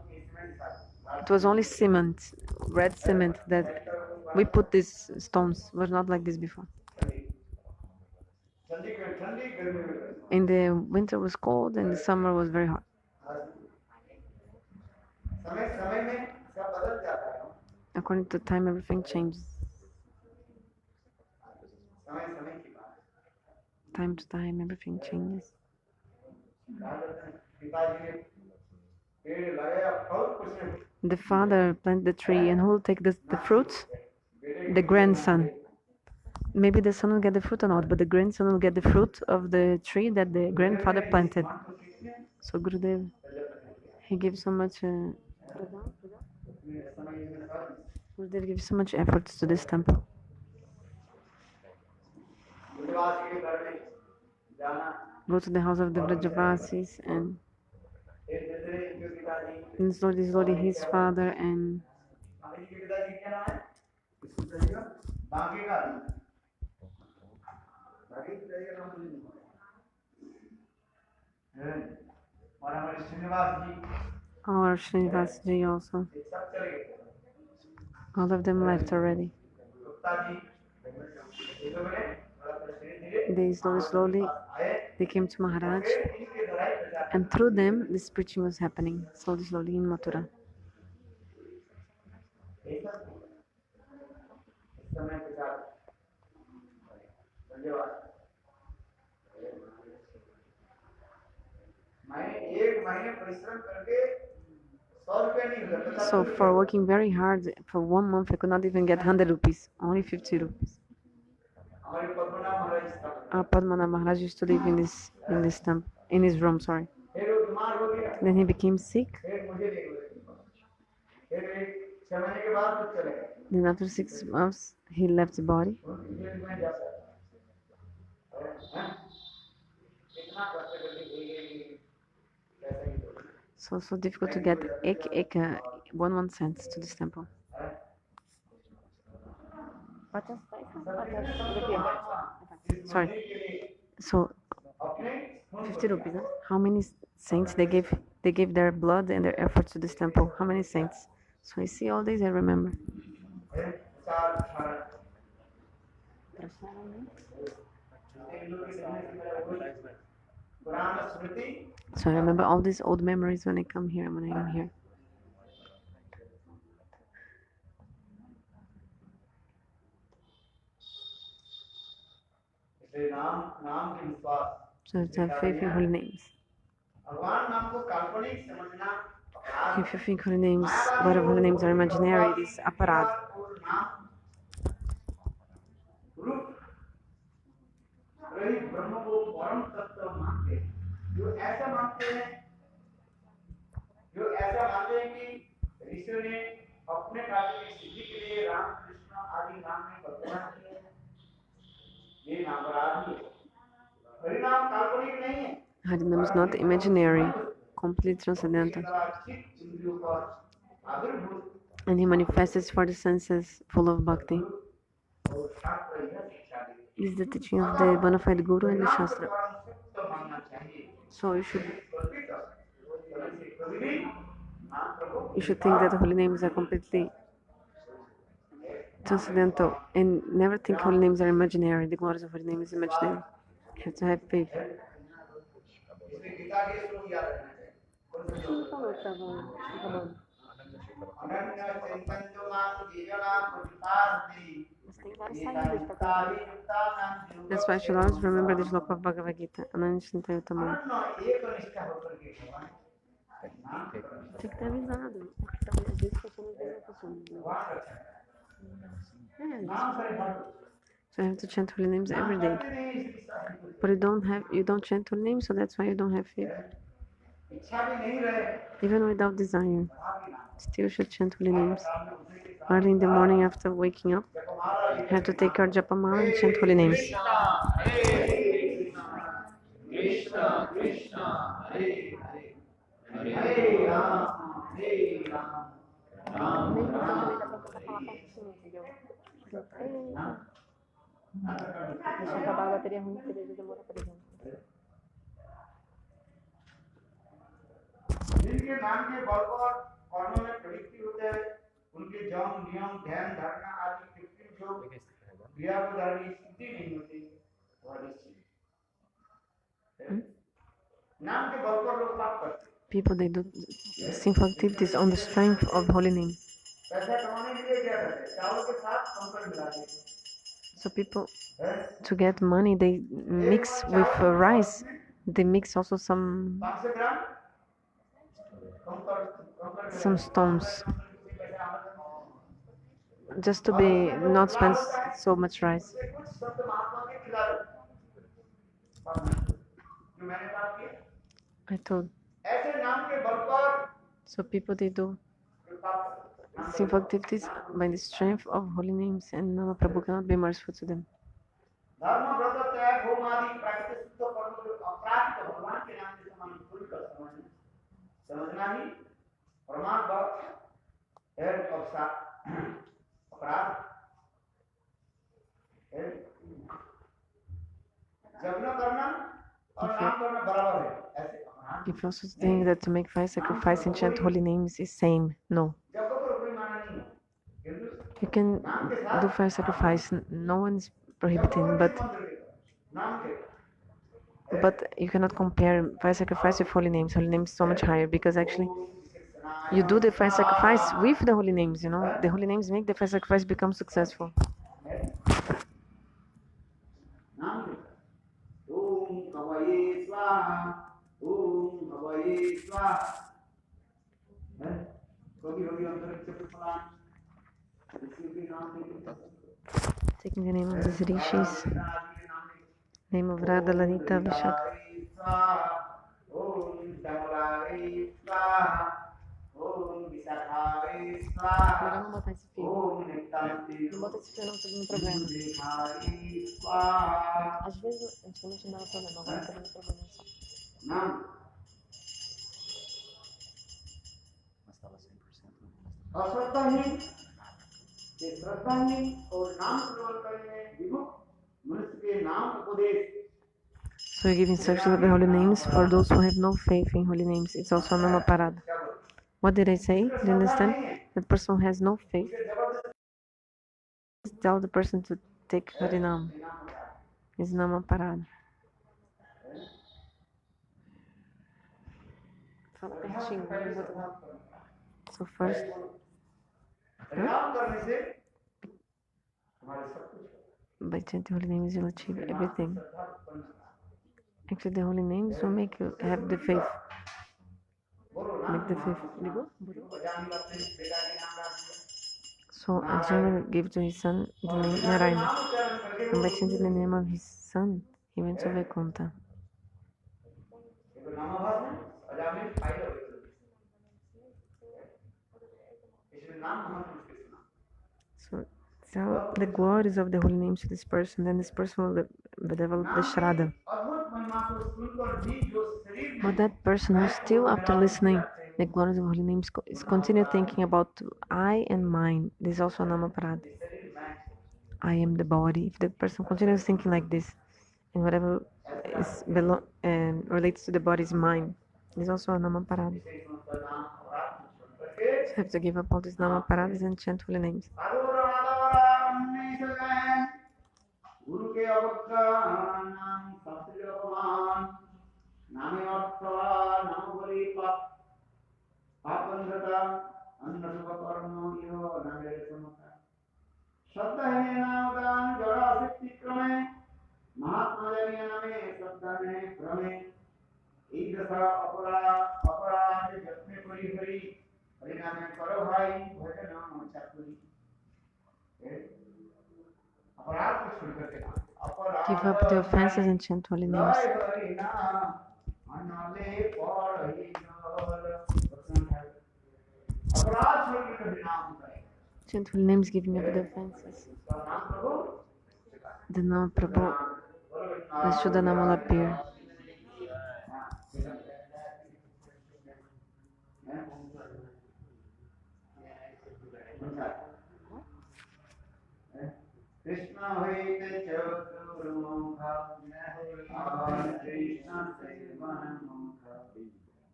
[SPEAKER 2] It was only cement, red cement that we put these stones. It was not like this before. In the winter was cold and the summer was very hot. According to time, everything changes. Time to time, everything changes. The father planted the tree, and who will take the fruits? The grandson. Maybe the son will get the fruit or not, but the grandson will get the fruit of the tree that the grandfather planted. So Gurudev, he gives so much. Gurudev gives so much effort to this temple. Go to the house of the Vrajavasis and slowly his father and our Srinivas Ji also. All of them left already. They slowly they came to Maharaj, and through them this preaching was happening slowly in Mathura. So for working very hard for 1 month, I could not even get 100 rupees, only 50 rupees. Nama-aparadhas used to live in his room, sorry.
[SPEAKER 1] फिर वो बीमार हो गया,
[SPEAKER 2] Then he became sick.
[SPEAKER 1] फिर मुझे नहीं हुए, फिर एक 6 महीने के बाद तो चले गए,
[SPEAKER 2] Then after 6 months, he left the body.
[SPEAKER 1] उनकी जेल में जा सकता है, कितना कष्ट करके भेजेगी, कैसे ही तो,
[SPEAKER 2] So difficult to get one cents to this temple. Sorry. So 50 rupees. Huh? How many saints they gave their blood and their efforts to this temple? How many saints? So I see all these, I remember. So I remember all these old memories when I am here. So to have faith in holy names. If you think holy names, God of holy names are imaginary, it is aparadha.
[SPEAKER 1] ब्रह्म को परम तत्व मानते हैं, जो ऐसा मानते हैं कि ऋषि ने अपने कार्य की सिद्धि के लिए राम कृष्ण आदि नाम में कल्पना की है, ये नाम अपराधी है। हरिनाम काल्पनिक नहीं है,
[SPEAKER 2] Harinam is not imaginary, completely transcendental. And he manifests for the senses, full of bhakti. This is the teaching of the bona fide Guru and the Shastra. So you should think that the holy names are completely transcendental and never think holy names are imaginary. The glories of holy name is imaginary. You have to have faith. That's why I should always remember the shloka of Bhagavad Gita. Fica até avisado. Às vezes funciona, às vezes não funciona. So I have to chant holy names every day. But you don't chant holy names, so that's why you don't have faith. Even without desire, still should chant holy names. Early in the morning after waking up, you have to take your japamala and chant holy names.
[SPEAKER 5] Krishna Krishna Hare Hare Hare Ram Ram Ram
[SPEAKER 3] Deixa acabar a bateria ruim, porque ele demora para exemplo.
[SPEAKER 1] जिनके नाम के बल पर कर्म में प्रवृत्ति होते हैं, उनके जम नियम ध्यान धारणा आदि कृत्रिम जो क्रियापदार्थ की स्थिति नहीं होती, वह निश्चित नाम के बल पर लोग पाप करते हैं।
[SPEAKER 2] People, they do sinful activities on the strength of holy name.
[SPEAKER 1] पैसा कमाने के लिए क्या करते हैं? चावल के साथ कंकड़ मिलाते हैं।
[SPEAKER 2] So people, to get money, they mix with rice. They mix also some stones, just to be not spend so much rice. I told. So people, they do sinful activities by the strength of holy names, and Nama Prabhu cannot be merciful to them. If you also think that to make fire sacrifice and chant holy names is same, no. You can do fire sacrifice, no one is prohibiting, but you cannot compare fire sacrifice with holy names. Holy names is so much higher, because actually you do the fire sacrifice with the holy names, the holy names make the fire sacrifice become successful. Taking the name of these rishis, Name of Radha, Lalita, Vishakha.
[SPEAKER 3] Melhor não botar esse fio. Não bota esse fio não, tá dando problema. Às vezes, antigamente não dava problema, agora tá dando problema só.
[SPEAKER 4] Mas estava 100%.
[SPEAKER 1] अश्रद्धाहीन ये श्रद्धाहीन और नाम प्रवल करने विमुख मनुष्य के नाम उपदेश.
[SPEAKER 2] So you're giving instructions of the holy names for those who have no faith in holy names. It's also a Nama-aparadha. What did I say? Do you understand? That person who has no faith, tell the person to take Harinam. It's Nama-aparadha.
[SPEAKER 3] Fala pertinho, vamos botar.
[SPEAKER 2] So first,
[SPEAKER 1] नाम करने से हमारे सब कुछ
[SPEAKER 2] by chanting holy names, you'll achieve everything. Actually, the holy names will make you have the faith. Make the faith. So Arjuna gave to his son the name Narayana. And by chanting the name of his son, he went to Vaikuntha. So tell the glories of the holy names to this person, then this person will develop the Shraddha. But that person who still, after listening the glories of holy names, is continue thinking about I and mine. This is also a Nama-aparadha. I am the body. If the person continues thinking like this, and whatever is relates to the body is mine, this is also a Nama-aparadha. So you have to give up all these Nama-aparadhas and chant holy names.
[SPEAKER 1] गुरु के अवज्ञान शास्त्रीय अपमान नामे अर्थवा नाम बोली पापंधता अन्न सुख कर्म यो नामे समता श्रद्धा है नामदान जड़ा शक्ति क्रमे महात्मा जनिया नामे श्रद्धा में क्रमे एक दशा अपराध जपने पड़ी हरि हरि नामे करो भाई भजन Chaturi.
[SPEAKER 2] Give up the offenses and chant holy names. Chant holy names, giving up the offenses. The Nama Prabhu, the Shuddha Nama will appear.
[SPEAKER 1] Krishna hoite chaturmukha Krishna sevanamukha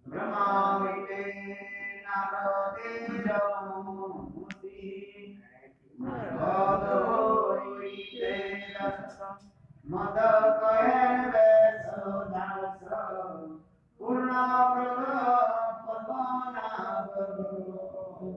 [SPEAKER 1] Brahma hoite naradejamuti Madhava hoite dasa Madhakaya vesodasa Purna prabha pavana prabhu